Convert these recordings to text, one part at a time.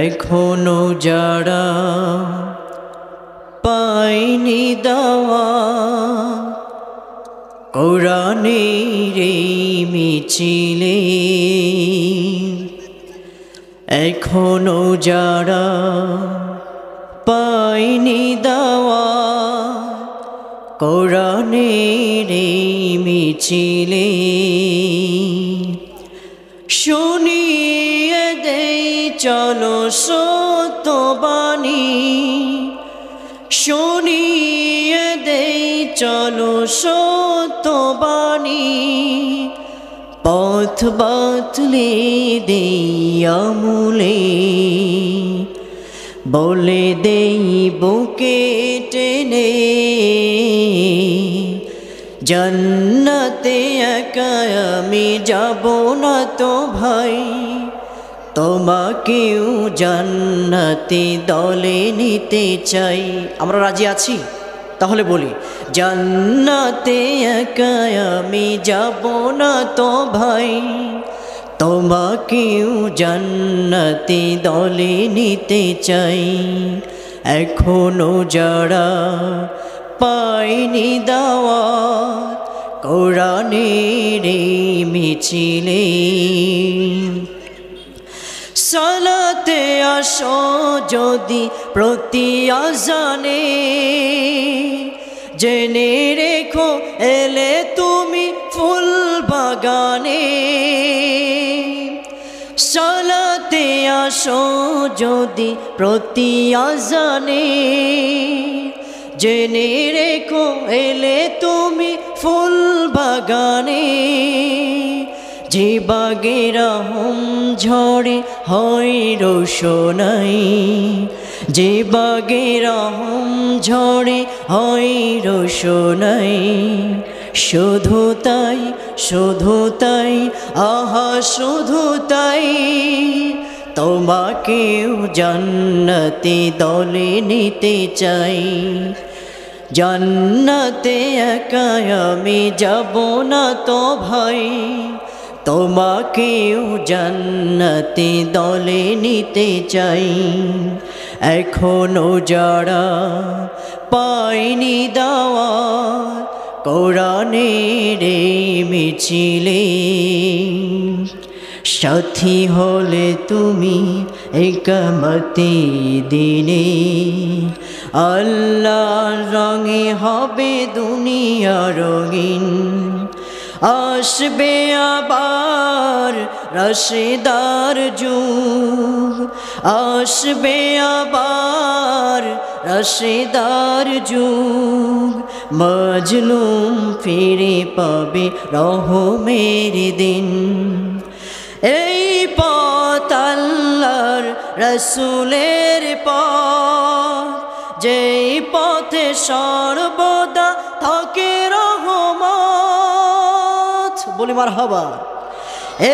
এখনো যারা পায়নি দাওয়া কোরআনের এই মিছিলে, এখনো যারা পায়নি দাওয়া কোরআনের এই মিছিলে, শুনিয়ে দেই চলো সত্যবাণী, শুনিয়ে দেই চলো সত্যবাণী, পথ বাতলে দেই আমূলে, বলে দেই বুকে টেনে জান্নাতে একা আমি যাব না তো ভাই, তোমাকেও জান্নাতে দলে নিতে চাই। আমরা রাজি আছি? তাহলে বলি, জান্নাতে একা আমি যাব না তো ভাই, তোমাকেও জান্নাতে দলে নিতে চাই। এখনো যারা পায়নি দাওয়াত কোরআনের এই মিছিলে, সালাতে আসো যদি প্রতি আজানে, জেনে রেখো এলে তুমি ফুল বাগানে। সালাতে আসো যদি প্রতি আজানে, জেনে রেখো এলে তুমি ফুল বাগানে। যে বাগে রহম ঝরে হয় রোশনাই, যে বাগে রহম ঝরে হয় রোশনাই, শুধু তাই শুধু তাই আহা শুধু তাই, তোমাকেও জান্নাতে দলে নিতে চাই। জান্নাতে একা আমি যাব না তো ভাই, তোমাকেও জান্নাতে দলে নিতে চাই। এখনো যারা পায়নি দাওয়াত কোরআনের এই মিছিলে, সাথী হলে তুমি ইকামতে দিনে, আল্লাহর রঙে হবে দুনিয়া রঙিন। আসবে আবার রশিদার যুগ, আসবে আবার রশিদার যুগ, মজলুম ফিরে পাবে রহমের দিন। এই পথ আল্লাহর রসুলের পথ, যেই পথে সর্বদা থাকে রহমত, বলি মারহাবা।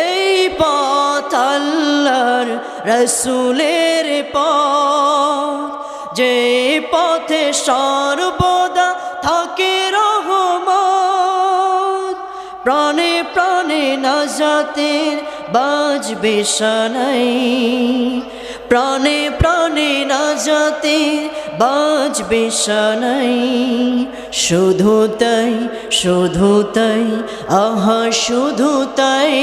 এই পথ আল্লাহর রসুলের পথ, যে পথে সর্বদা থাকে রহমত। প্রাণে প্রাণে নাজাতের বাজবে সানাই, প্রাণে প্রাণে নাজাতের বাজবে সানাই, শুধু তাই শুধু তাই আহা শুধু তাই,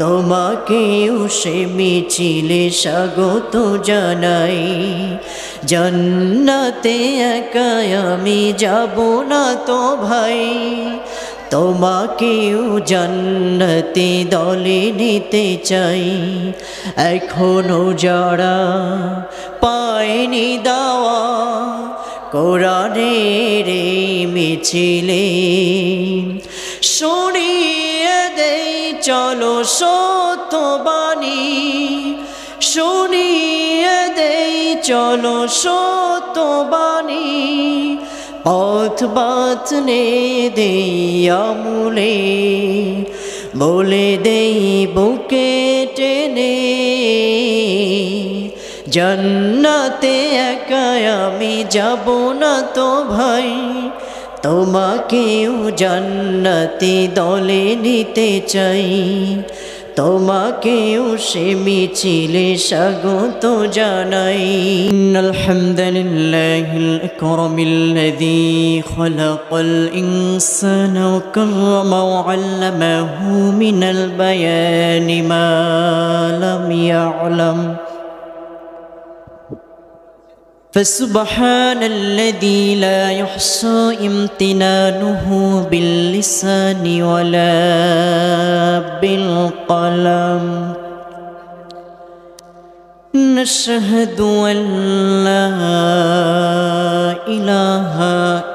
তোমাকেও সে মিছিলে স্বাগত জানাই। জান্নাতে একা আমি যাব না তো ভাই, তোমাকেও জান্নাতে দলে নিতে চাই। এখনো যারা পায়নি দাওয়াত কোরআনের এই মিছিলে, শুনিয়ে দেই চলো সত্যবাণী, শুনিয়ে দেই চলো সত্যবাণী, পথ বাতলে দেই আমূলে, বলে দেই বুকে টেনে জান্নাতে একা আমি যাব না তো ভাই, তোমাকেও জান্নাতে দলে নিতে চাই। তোমাকেও সে মিছিলে স্বাগত জানাই। ইন্নাল হামদুলিল্লাহিল আকরামিল্লাযী খালাকাল ইনসানা ওয়া কাররামা ওয়া 'আল্লামাহু মিনাল বায়ানি মা লাম ইয়া'লাম। فسبحان الذي لا يحصى امتنانه باللسان ولا بالقلم. نشهد أن لا إله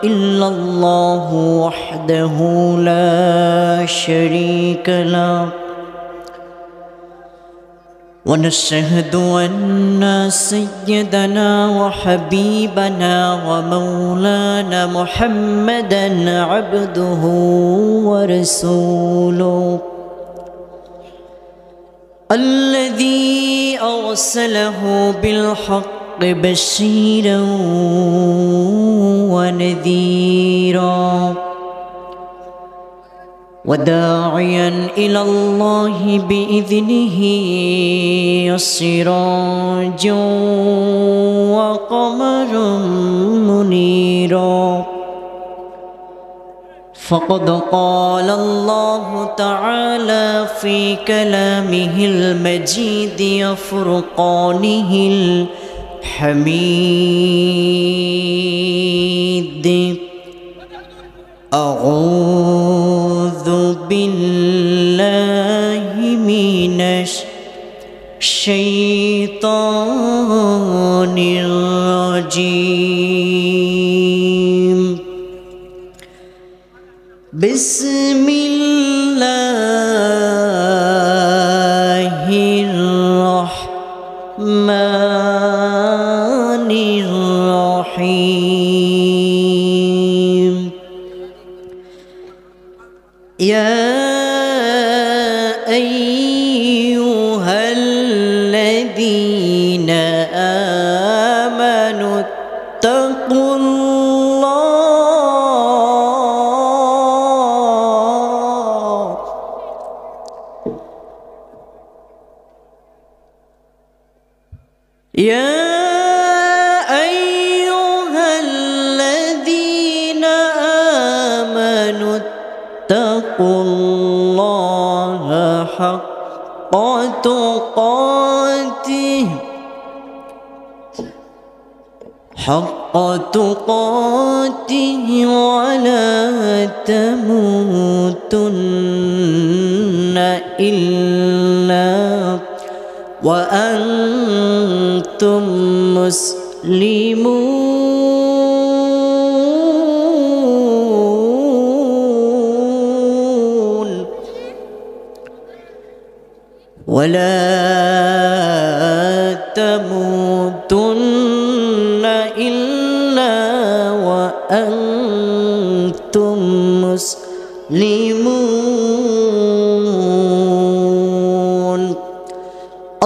إلا الله وحده لا شريك له، ونشهد أن سيدنا وحبيبنا ومولانا محمدا عبده ورسوله الذي أرسله بالحق بشيرا ونذيرا وداعيا إلى الله بإذنه سراجا وقمرا منيرا. فقد قال الله تعالى في كلامه المجيد وفرقانه الحميد: أعوذ بالله من الشيطان الرجيم. بسم الله الرحمن الرحيم. يا أيها الذين آمنوا اتقوا الله يا أيها الذين آمنوا اتقوا الله حق تقاته ولا تموتن إلا وأنتم مسلمون. ولا تموتن إلا وأنتم مسلمون.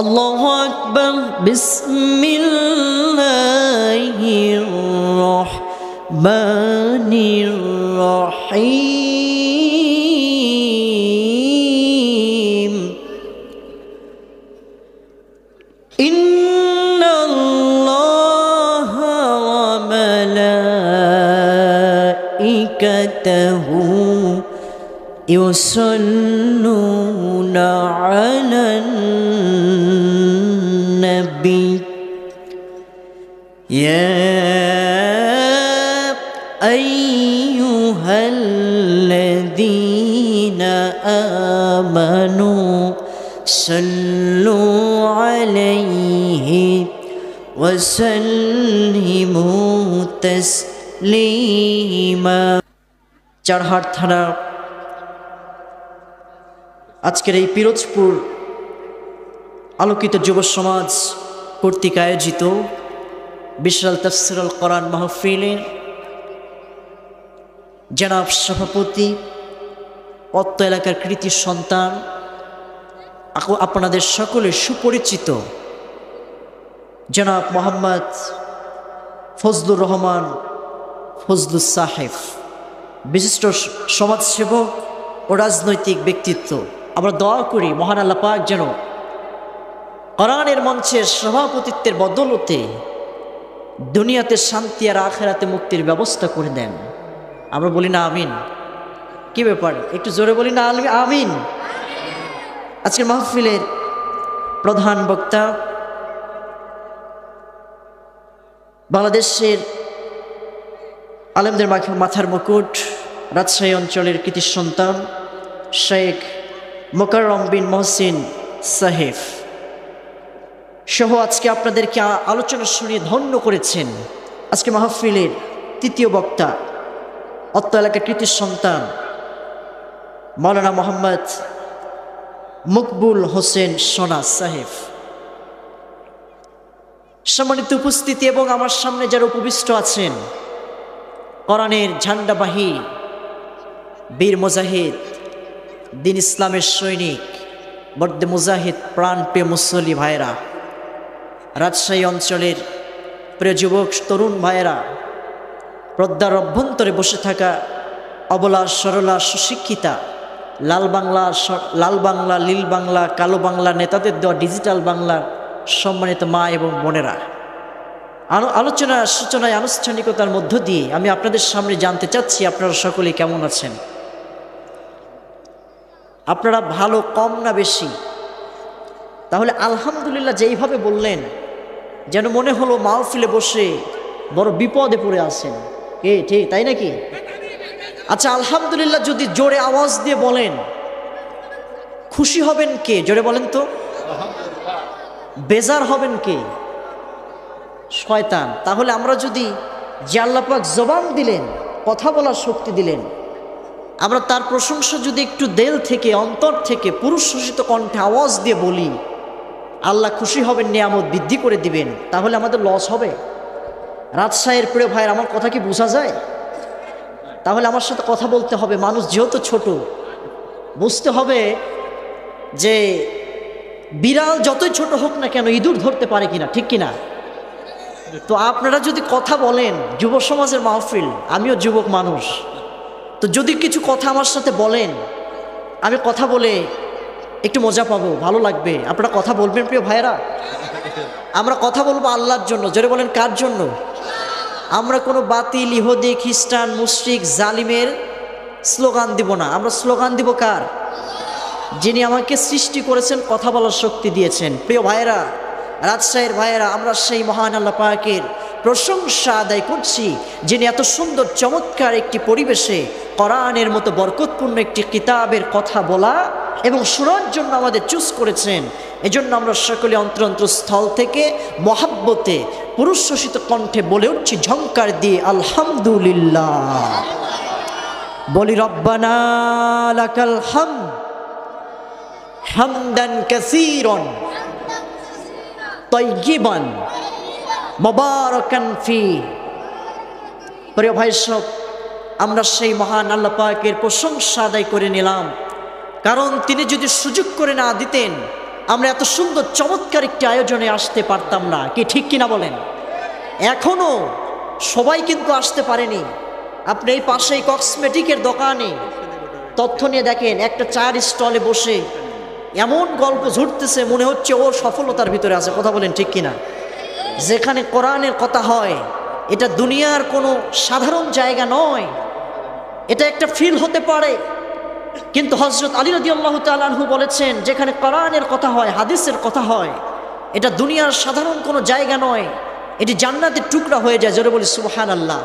الله أكبر. بسم الله الرحمن الرحيم. إن الله وملائكته يصلون على النبي يا أيها الذين آمنوا صلوا عليه وسلموا تسليما. চারহাট থানা আজকের এই পিরোজপুর আলোকিত যুব সমাজ কর্তৃক আয়োজিত বিশাল তাফসীরুল কোরআন মাহফিলের জনাব সভাপতি, অত্র এলাকার কৃতি সন্তান, আপনাদের সকলের সুপরিচিত জনাব মোহাম্মদ ফজলুর রহমান ফজলুস সাহেব, বিশিষ্ট সমাজসেবক ও রাজনৈতিক ব্যক্তিত্ব। আমরা দোয়া করি মহান আল্লাহ পাক যেন কোরআনের মঞ্চের সভাপতিত্বের বদৌলতে দুনিয়াতে শান্তি আর আখিরাতে মুক্তির ব্যবস্থা করে দেন। আমরা বলি না আমিন? কি ব্যাপার, একটু জোরে বলি না আমিন? আজকের মাহফিলের প্রধান বক্তা বাংলাদেশের আলেমদের মাথার মুকুট, রাজশাহী অঞ্চলের কৃতি সন্তান শেখ মোকাররম বিন মহসিন সাহেব সহ আজকে আপনাদেরকে আলোচনা শুনিয়ে ধন্য করেছেন। আজকে মাহফিলের তৃতীয় বক্তা অত্র এলাকার কৃতি সন্তান মাওলানা মোহাম্মদ মকবুল হোসেন সোনা সাহেব। সম্মানিত উপস্থিতি এবং আমার সামনে যারা উপবিষ্ট আছেন, কোরআনের ঝান্ডাবাহী বীর মুজাহিদ, দিন ইসলামের সৈনিক, বর্দে মুজাহিদ, প্রাণপ্রিয় মুসল্লি ভাইরা, রাজশাহী অঞ্চলের প্রিয় যুবক তরুণ ভাইয়েরা, পর্দার অভ্যন্তরে বসে থাকা অবলা সরলা সুশিক্ষিতা লাল বাংলা নীল বাংলা কালো বাংলা নেতাদের দেওয়া ডিজিটাল বাংলার সম্মানিত মা এবং বোনেরা, আলোচনার সূচনায় আনুষ্ঠানিকতার মধ্য দিয়ে আমি আপনাদের সামনে জানতে চাচ্ছি আপনারা সকলে কেমন আছেন। আপনারা ভালো, কম না বেশি? তাহলে আলহামদুলিল্লাহ যেইভাবে বললেন যেন মনে হলো মাহফিলে বসে বড় বিপদে পড়ে আছেন। ঠিক তাই নাকি? আচ্ছা, আলহামদুলিল্লাহ যদি জোরে আওয়াজ দিয়ে বলেন খুশি হবেন কে? জোরে বলেন তো। বেজার হবেন কে? শয়তান। তাহলে আমরা যদি, যে আল্লাহ পাক জবান দিলেন, কথা বলার শক্তি দিলেন, আমরা তার প্রশংসা যদি একটু দিল থেকে, অন্তর থেকে, পুরুষ শোষিত কণ্ঠে আওয়াজ দিয়ে বলি, আল্লাহ খুশি হবেন, নিয়ামত বৃদ্ধি করে দিবেন, তাহলে আমাদের লস হবে? রাজশাহীর প্রিয় ভাইয়ের আমার কথা কি বোঝা যায়? তাহলে আমার সাথে কথা বলতে হবে। মানুষ যেহেতু ছোট, বুঝতে হবে যে বিড়াল যতই ছোট হোক না কেন ইঁদুর ধরতে পারে কিনা, ঠিক কিনা? তো আপনারা যদি কথা বলেন, যুব সমাজের মাহফিল, আমিও যুবক মানুষ, তো যদি কিছু কথা আমার সাথে বলেন, আমি কথা বলে একটু মজা পাবো, ভালো লাগবে। আপনারা কথা বলবেন প্রিয় ভাইয়েরা? আমরা কথা বলবো আল্লাহর জন্য। জোরে বলেন, কার জন্য? আমরা কোনো বাতিল, ইহুদি, খ্রিস্টান, মুশরিক, জালিমের স্লোগান দিব না। আমরা স্লোগান দিব কার? যিনি আমাকে সৃষ্টি করেছেন, কথা বলার শক্তি দিয়েছেন। প্রিয় ভাইয়েরা, রাজশাহীর ভাইয়েরা, আমরা সেই মহান আল্লাহ পাকের প্রশংসা আদায় করছি, যিনি এত সুন্দর চমৎকার একটি পরিবেশে কোরআনের মতো বরকতপূর্ণ একটি কিতাবের কথা বলা এবং শোনার জন্য আমাদের চুজ করেছেন। এজন্য আমরা সকলে অন্তরস্থল থেকে মহাব্বতে পুরুষ শোষিত কণ্ঠে বলে উঠছি ঝংকার দিয়ে আলহামদুলিল্লাহ। বলি রব্বানা লাকাল হামদ হামদান কাসীরান তাইয়িবান মুবারাকান ফি। প্রিয় ভাই সব, আমরা সেই মহান আল্লাহ পাকের প্রশংসা আদায় করে নিলাম, কারণ তিনি যদি সুযোগ করে না দিতেন আমরা এত সুন্দর চমৎকার একটি আয়োজনে আসতে পারতাম না। কি ঠিক কিনা বলেন? এখনো সবাই কিন্তু আসতে পারেনি। আপনি এই পাশেই কসমেটিকের দোকানে তথ্য নিয়ে দেখেন, একটা চার স্টলে বসে এমন গল্প ঝুটতেছে মনে হচ্ছে ও সফলতার ভিতরে আছে। কথা বলেন ঠিক কিনা? যেখানে কোরআনের কথা হয়, এটা দুনিয়ার কোনো সাধারণ জায়গা নয়, এটা একটা ফিল হতে পারে, কিন্তু হযরত আলী রাদিয়াল্লাহু তাআলা আনহু বলেছেন, যেখানে কোরআনের কথা হয়, হাদিসের কথা হয়, এটা দুনিয়ার সাধারণ কোনো জায়গা নয়, এটি জান্নাতের টুকরা হয়ে যায়। জোরে বলি সুবহানাল্লাহ।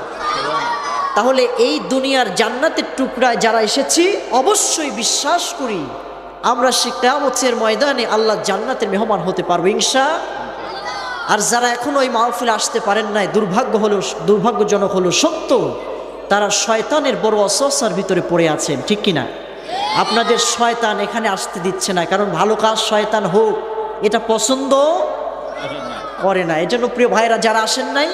তাহলে এই দুনিয়ার জান্নাতের টুকরায় যারা এসেছি, অবশ্যই বিশ্বাস করি আমরা সেই কিয়ামতের ময়দানে আল্লাহ জান্নাতের মেহমান হতে পারবো ইনশাআল্লাহ। আর যারা এখনো ওই মাহফিলে আসতে পারেন নাই, দুর্ভাগ্যজনক হলো সত্য, তারা শয়তানের বড় ওয়াসওয়াসার ভিতরে পড়ে আছেন। ঠিক কিনা? আপনাদের শয়তান এখানে আসতে দিচ্ছে না, কারণ ভালো কাজ শয়তান হোক এটা পছন্দ করে না। এজন্য প্রিয় ভাইরা যারা আসেন নাই,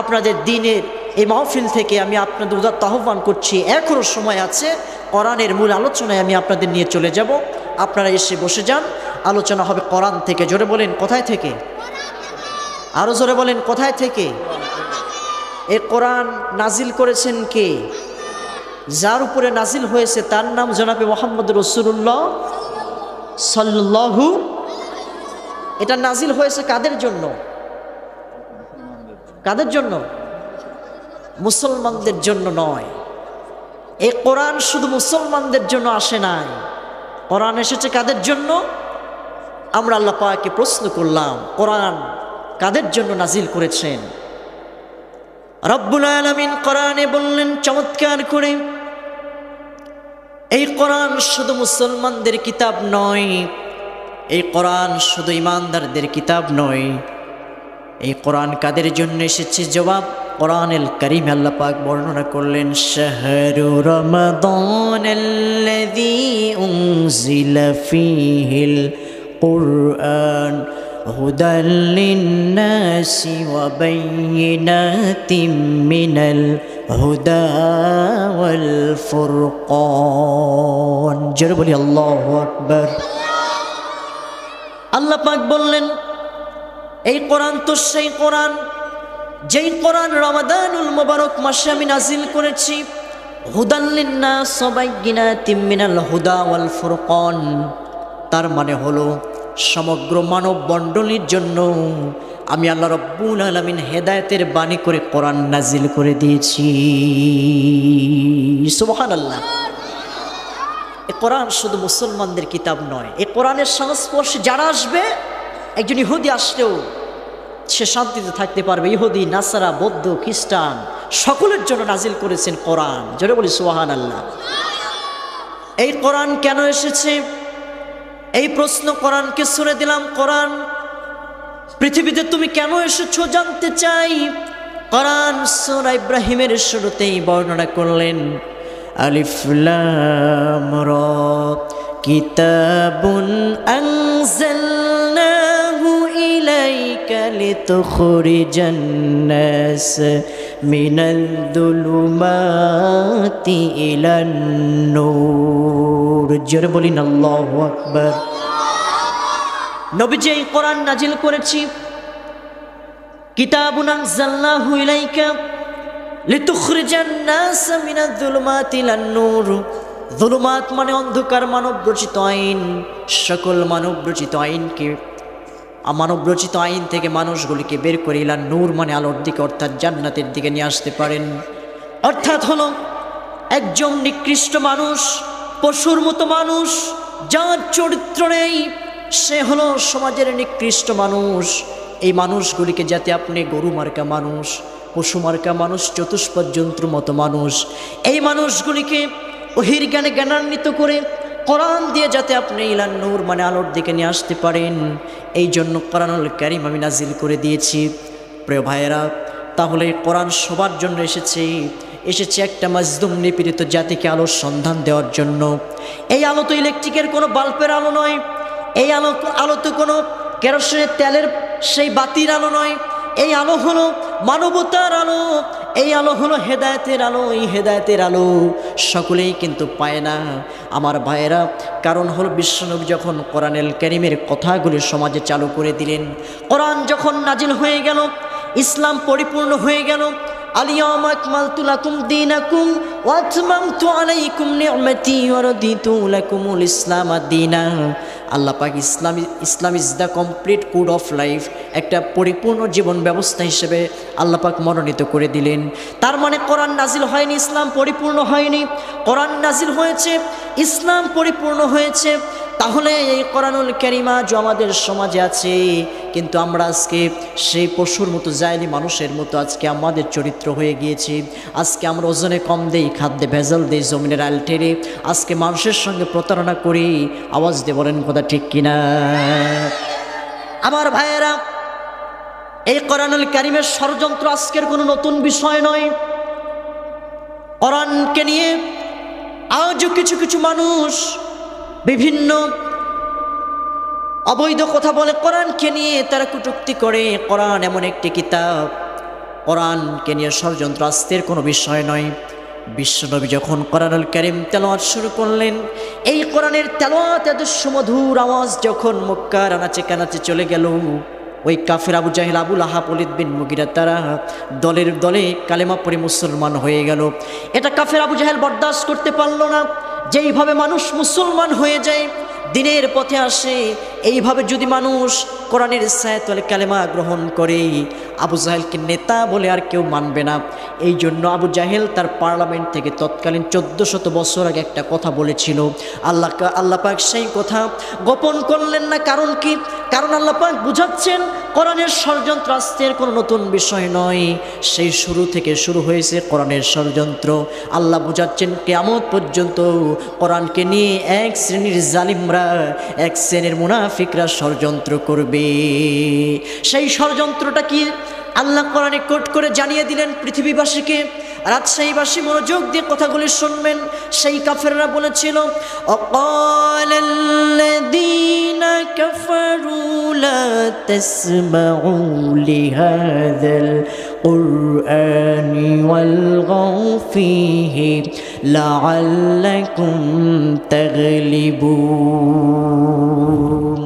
আপনাদের দিনের এই মাহফিল থেকে আমি আপনাদের উদাত্ত আহ্বান করছি, এখনো সময় আছে, কোরআনের মূল আলোচনায় আমি আপনাদের নিয়ে চলে যাব। আপনারা এসে বসে যান, আলোচনা হবে কোরআন থেকে। জোরে বলেন কোথায় থেকে? আরো জোরে বলেন কোথায় থেকে? এই কোরআন নাজিল করেছেন কে? যার উপরে নাজিল হয়েছে তার নাম জনাবে মুহাম্মদ রাসূলুল্লাহ সাল্লাল্লাহু, এটা নাজিল হয়েছে কাদের জন্য? কাদের জন্য? মুসলমানদের জন্য নয়। এই কোরআন শুধু মুসলমানদের জন্য আসে নাই, কোরআন এসেছে কাদের জন্য? আমরা আল্লাহ পাককে প্রশ্ন করলাম, কোরআন কাদের জন্য নাজিল করেছেন? রব্বুল আলামিন কোরআনে বললেন চমৎকার করে, এই কোরআন শুধু মুসলমানদের কিতাব নয়, এই কোরআন শুধু ঈমানদারদের কিতাব নয়। এই কোরআন কাদের জন্য এসেছে? জবাব কোরআনুল কারীমে আল্লাহ পাক বর্ণনা করলেন, শাহরু রমাদানাল্লাযী উনজিলা ফীহিল কুরআন হুদাল লিন্নাসি ওয়া বাইয়িনাতিম মিনাল হুদা ওয়াল ফুরকান। জোরে বলি আল্লাহু আকবার। আল্লাহ পাক বললেন, এই কোরআন তো সেই কোরআন, যেই কোরআন রমাদানুল মুবারক মাসে আমি নাজিল করেছি। হুদাল লিন্নাস ওয়া বাইয়িনাতিম মিনাল হুদা ওয়াল ফুরকান, তার মানে হলো সমগ্র মানব মণ্ডলীর জন্য আমি আল্লাহ রব্বুল আলামিন হেদায়েতের বাণী করে কোরআন নাজিল করে দিয়েছি। সুবহানাল্লাহ। এই কোরআন শুধু মুসলমানদের কিতাব নয়, এই কোরআনের সংস্পর্শে যারা আসবে, একজন ইহুদি আসলেও সে শান্তিতে থাকতে পারবে। ইহুদি, নাসারা, বৌদ্ধ, খ্রিস্টান সকলের জন্য নাজিল করেছেন কোরআন। জোরে বলি সুবহানাল্লাহ। এই কোরআন কেন এসেছে? এই প্রশ্ন কোরআনকে শুনে দিলাম। কোরআন, পৃথিবীতে তুমি কেন এসেছো জানতে চাই। কোরআন সূরা ইব্রাহিমের শুরুতেই বর্ণনা করলেন, আলিফ লাম রা কিতাবুন আনজালনাহু ইলাইকা লিতুখরিজান নাস মিনাল যুলুমাতি ইলান নূর। জোরে বলিন আল্লাহু আকবার। নবীজি এই কোরআন নাজিল করেছি, কিতাবুন আনজালনাহু ইলাইকা লিতুখরিজান নাস মিনাল যুলুমাতি ইলান নূর। যুলুমাত মানে অন্ধকার, মানব রচিত আইন। সকল মানব রচিত আইনকে, মানব রচিত আইন থেকে মানুষগুলিকে বের করে ইলান নূর মানে আলোর দিকে, অর্থাৎ জান্নাতের দিকে নিয়ে আসতে পারেন। অর্থাৎ হলো একজন নিকৃষ্ট মানুষ, পশুর মতো মানুষ, যার চরিত্র নেই, সে হলো সমাজের নিকৃষ্ট মানুষ। এই মানুষগুলিকে যাতে আপনি গরু মার্কা মানুষ, পশু মার্কা মানুষ, চতুষ্পদ জন্তুর মতো মানুষ, এই মানুষগুলিকে ওহির জ্ঞানে জ্ঞানান্বিত করে কোরআন দিয়ে যাতে আপনি ইলান নূর মানে আলোর দিকে নিয়ে আসতে পারেন, এই জন্য কোরআনুল কারীম আমি নাজিল করে দিয়েছি। প্রিয় ভাইয়েরা, তাহলে কোরআন সবার জন্য এসেছে একটা মাজলুম নিপীড়িত জাতিকে আলোর সন্ধান দেওয়ার জন্য। এই আলো তো ইলেকট্রিকের কোনো বাল্বের আলো নয়, এই আলো তো কোনো কেরোসিনের তেলের সেই বাতির আলো নয়। এই আলো হলো মানবতার আলো, এই আলো হলো হেদায়েতের আলো। এই হেদায়েতের আলো সকলেই কিন্তু পায় না আমার ভাইয়েরা। কারণ হলো বিশ্বনবী যখন কোরআনুল কারীমের কথাগুলি সমাজে চালু করে দিলেন, কোরআন যখন নাজিল হয়ে গেল, ইসলাম পরিপূর্ণ হয়ে গেল। আল-ইয়াওমা আকমালতু লাকুম দীনাকুম ওয়া আতমামতু আলাইকুম নি'মাতি ওয়া রাদিতু লাকুমুল ইসলামা দীনা। আল্লাহ পাক Islam is the complete code of life, একটা পরিপূর্ণ জীবন ব্যবস্থা হিসেবে আল্লাহ পাক মনোনীত করে দিলেন। তার মানে কোরআন নাজিল হয়নি, ইসলাম পরিপূর্ণ হয়নি। কোরআন নাজিল হয়েছে, ইসলাম পরিপূর্ণ হয়েছে। তাহলে এই কোরআনুল কারীম আজ আমাদের সমাজে আছে, কিন্তু আমরা আজকে সেই পশুর মতো, জাহেলি মানুষের মতো আজকে আমাদের চরিত্র হয়ে গিয়েছি। আজকে আমরা ওজনে কম দেই, খাদ্যে ভেজাল দেই, জমিনের আল টেরে আজকে মানুষের সঙ্গে প্রতারণা করি। আওয়াজ দিয়ে বলেন কথা ঠিক কিনা? আমার ভাইয়েরা, এই কোরআনুল কারীমের ষড়যন্ত্র আজকের কোনো নতুন বিষয় নয়। কোরআনকে নিয়ে আজও কিছু কিছু মানুষ বিভিন্ন অবৈধ কথা বলে, কোরআনকে নিয়ে তারা কটূক্তি করে। কোরআন এমন একটি কিতাব, কোরআনকে নিয়ে ষড়যন্ত্র আজকের কোনো বিষয় নয়। বিশ্বনবী যখন কোরআনুল কারীম তেলাওয়াত শুরু করলেন, এই কোরআনের তেলাওয়াত এত সুমধুর আওয়াজ যখন মক্কার আনাচে কানাচে চলে গেল, ওই কাফের আবু জাহেল, আবু লাহাব, ওলীদ বিন মুগীরা তারা দলের দলে কালেমা পড়ে মুসলমান হয়ে গেল। এটা কাফের আবু জাহেল বরদাস্ত করতে পারল না। যেইভাবে মানুষ মুসলমান হয়ে যায়, দিনের পথে আসে। এইভাবে যদি মানুষ কোরআনের ছায়াতলে কালেমা গ্রহণ করে, আবু জাহেলকে নেতা বলে আর কেউ মানবে না। এই জন্য আবু জাহেল তার পার্লামেন্ট থেকে তৎকালীন 1400 বছর আগে একটা কথা বলেছিল। আল্লাহ পাক সেই কথা গোপন করলেন না। কারণ কি? কারণ আল্লাহ পাক বুঝাচ্ছেন কোরআনের ষড়যন্ত্র আজকের কোনো নতুন বিষয় নয়, সেই শুরু থেকে শুরু হয়েছে কোরআনের ষড়যন্ত্র। আল্লাহ বুঝাচ্ছেন কিয়ামত পর্যন্ত কোরআনকে নিয়ে এক শ্রেণীর জালিমরা, এক শ্রেণীর মুনাফিকরা ষড়যন্ত্র করবে। সেই ষড়যন্ত্রটা কি আল্লাহ কোরআনে কোট করে জানিয়ে দিলেন পৃথিবীবাসীকে। রাজশাহীবাসী মনোযোগ দিয়ে কথাগুলি শুনবেন। সেই কাফেররা বলেছিল, অকালাল্লাযীনা কাফারু লা তাসমাউ লিহাযাল কুরআনি ওয়ালগাউ ফীহি লাআল্লাকুম তাগলিবুন।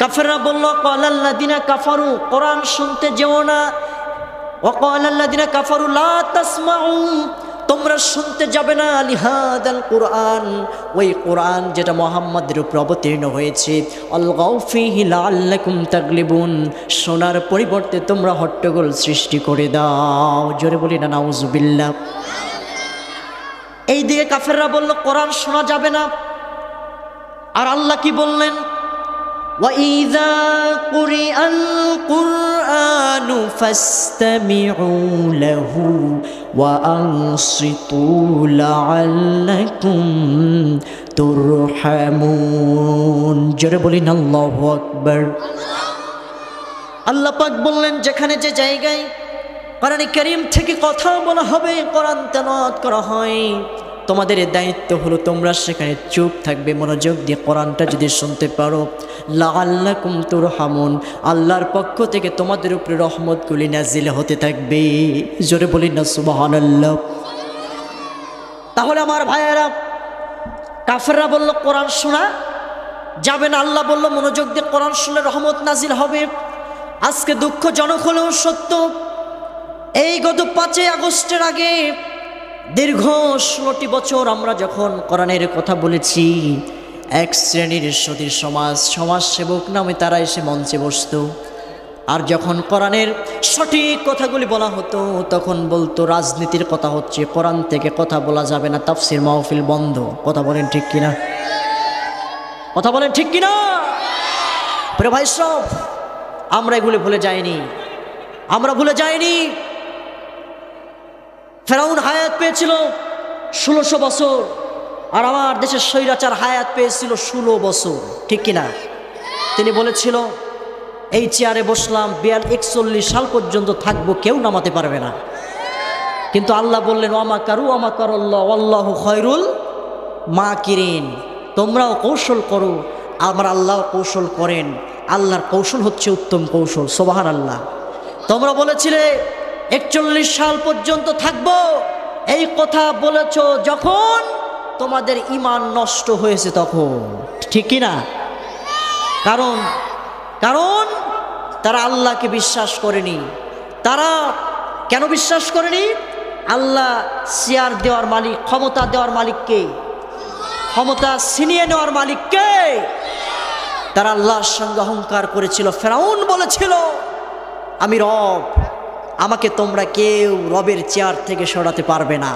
কাফেররা বলল, ক্বালাল্লাযীনা কাফারু, কোরআন শুনতে যেও না। ওয়াক্বালাল্লাযীনা কাফারু লা তাসমাউ, তোমরা শুনতে যাবে না লিহাদাল কুরআন, ওই কোরআন যেটা মুহাম্মাদের উপর অবতীর্ণ হয়েছে। আলগাউ ফীহি লাআল্লাকুম তাগলিবুন, শোনার পরিবর্তে তোমরা হট্টগোল সৃষ্টি করে দাও। জোরে বলি না নাউযুবিল্লাহ। এই দিকে কাফেররা বলল কোরআন শোনা যাবে না। আর আল্লাহ কি বললেন? وَإِذَا قُرِئَ الْقُرْآنُ فَاسْتَمِعُوا لَهُ وَأَنصِتُوا لَعَلَّكُمْ তুরহামুন। জোরে বলিন আল্লাহু আকবার। আল্লাহ পাক বললেন, যেখানে যে জায়গায় কোরআনে কারীম থেকে কথা বলা হবে, কোরআন তেলাওয়াত করা হয়, তোমাদের দায়িত্ব হলো তোমরা সেখানে চুপ থাকবে, মনোযোগ দিয়ে কোরআনটা যদি শুনতে পারো, লাআল্লাকুম তুরহামুন, আল্লাহর পক্ষ থেকে তোমাদের উপরে রহমতগুলি নাজিল হতে থাকবে। জোরে বলি না সুবহানাল্লাহ। তাহলে আমার ভাইয়েরা, কাফেররা বলল কোরআন শোনা যাবে না, আল্লাহ বলল মনোযোগ দিয়ে কোরআন শুনলে রহমত নাজিল হবে। আজকে দুঃখজনক হলেও সত্য, এই গত 5 আগস্টের আগে দীর্ঘ 16টি বছর আমরা যখন কোরআনের কথা বলেছি, এক শ্রেণীর সতীর সমাজসেবক নামে তারা এসে মঞ্চে বসতো। আর যখন কোরআনের সঠিক কথাগুলি বলা হতো, তখন বলতো রাজনীতির কথা হচ্ছে, কোরআন থেকে কথা বলা যাবে না, তাফসির মাহফিল বন্ধ। কথা বলেন ঠিক কিনা? কথা বলেন ঠিক কিনা? প্রিয় ভাই সব, আমরা এগুলি ভুলে যাইনি, আমরা ভুলে যাইনি। ফেরাউন হায়াত পেয়েছিল 1600 বছর, আর আমার দেশের স্বৈরাচার হায়াত পেয়েছিল 16 বছর, ঠিক কিনা? তিনি বলেছিল, এই চেয়ারে বসলাম 41 সাল পর্যন্ত থাকবো, কেউ নামাতে পারবে না। কিন্তু আল্লাহ বললেন, ওয়ামাকারু ওয়ামাকারাল্লাহ ওয়াল্লাহু খায়রুল মাকিরিন, তোমরাও কৌশল করো, আমার আল্লাহ কৌশল করেন, আল্লাহর কৌশল হচ্ছে উত্তম কৌশল। সুবহানাল্লাহ। তোমরা বলেছিলে 41 সাল পর্যন্ত থাকবো, এই কথা বলেছ যখন তোমাদের ঈমান নষ্ট হয়েছে তখন, ঠিক কিনা? কারণ তারা আল্লাহকে বিশ্বাস করেনি। তারা কেন বিশ্বাস করেনি? আল্লাহ চেয়ার দেওয়ার মালিক, ক্ষমতা দেওয়ার মালিককে, ক্ষমতা ছিনিয়ে নেওয়ার মালিককে। তারা আল্লাহর সঙ্গে অহংকার করেছিল। ফেরাউন বলেছিল, আমি রব, আমাকে তোমরা কেউ রবের চেয়ার থেকে সরাতে পারবে না।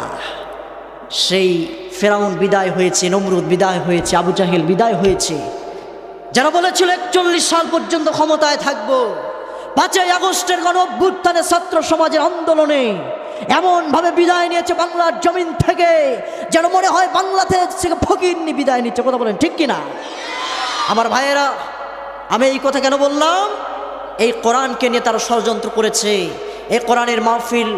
সেই ফেরাউন বিদায় হয়েছে, নমরুদ বিদায় হয়েছে, আবু জাহেল বিদায় হয়েছে, যারা বলেছিল 41 সাল পর্যন্ত ক্ষমতায় থাকবো। 5 আগস্টের গণঅভ্যুত্থানে ছাত্র সমাজের আন্দোলনে এমনভাবে বিদায় নিয়েছে বাংলার জমিন থেকে, যেন মনে হয় বাংলাদেশ থেকে ফকিরনি বিদায় নিচ্ছে। কথা বলেন ঠিক কিনা? আমার ভাইয়েরা, আমি এই কথা কেন বললাম? এই কোরআনকে নিয়ে তারা ষড়যন্ত্র করেছে। এই কোরআনের মাহফিল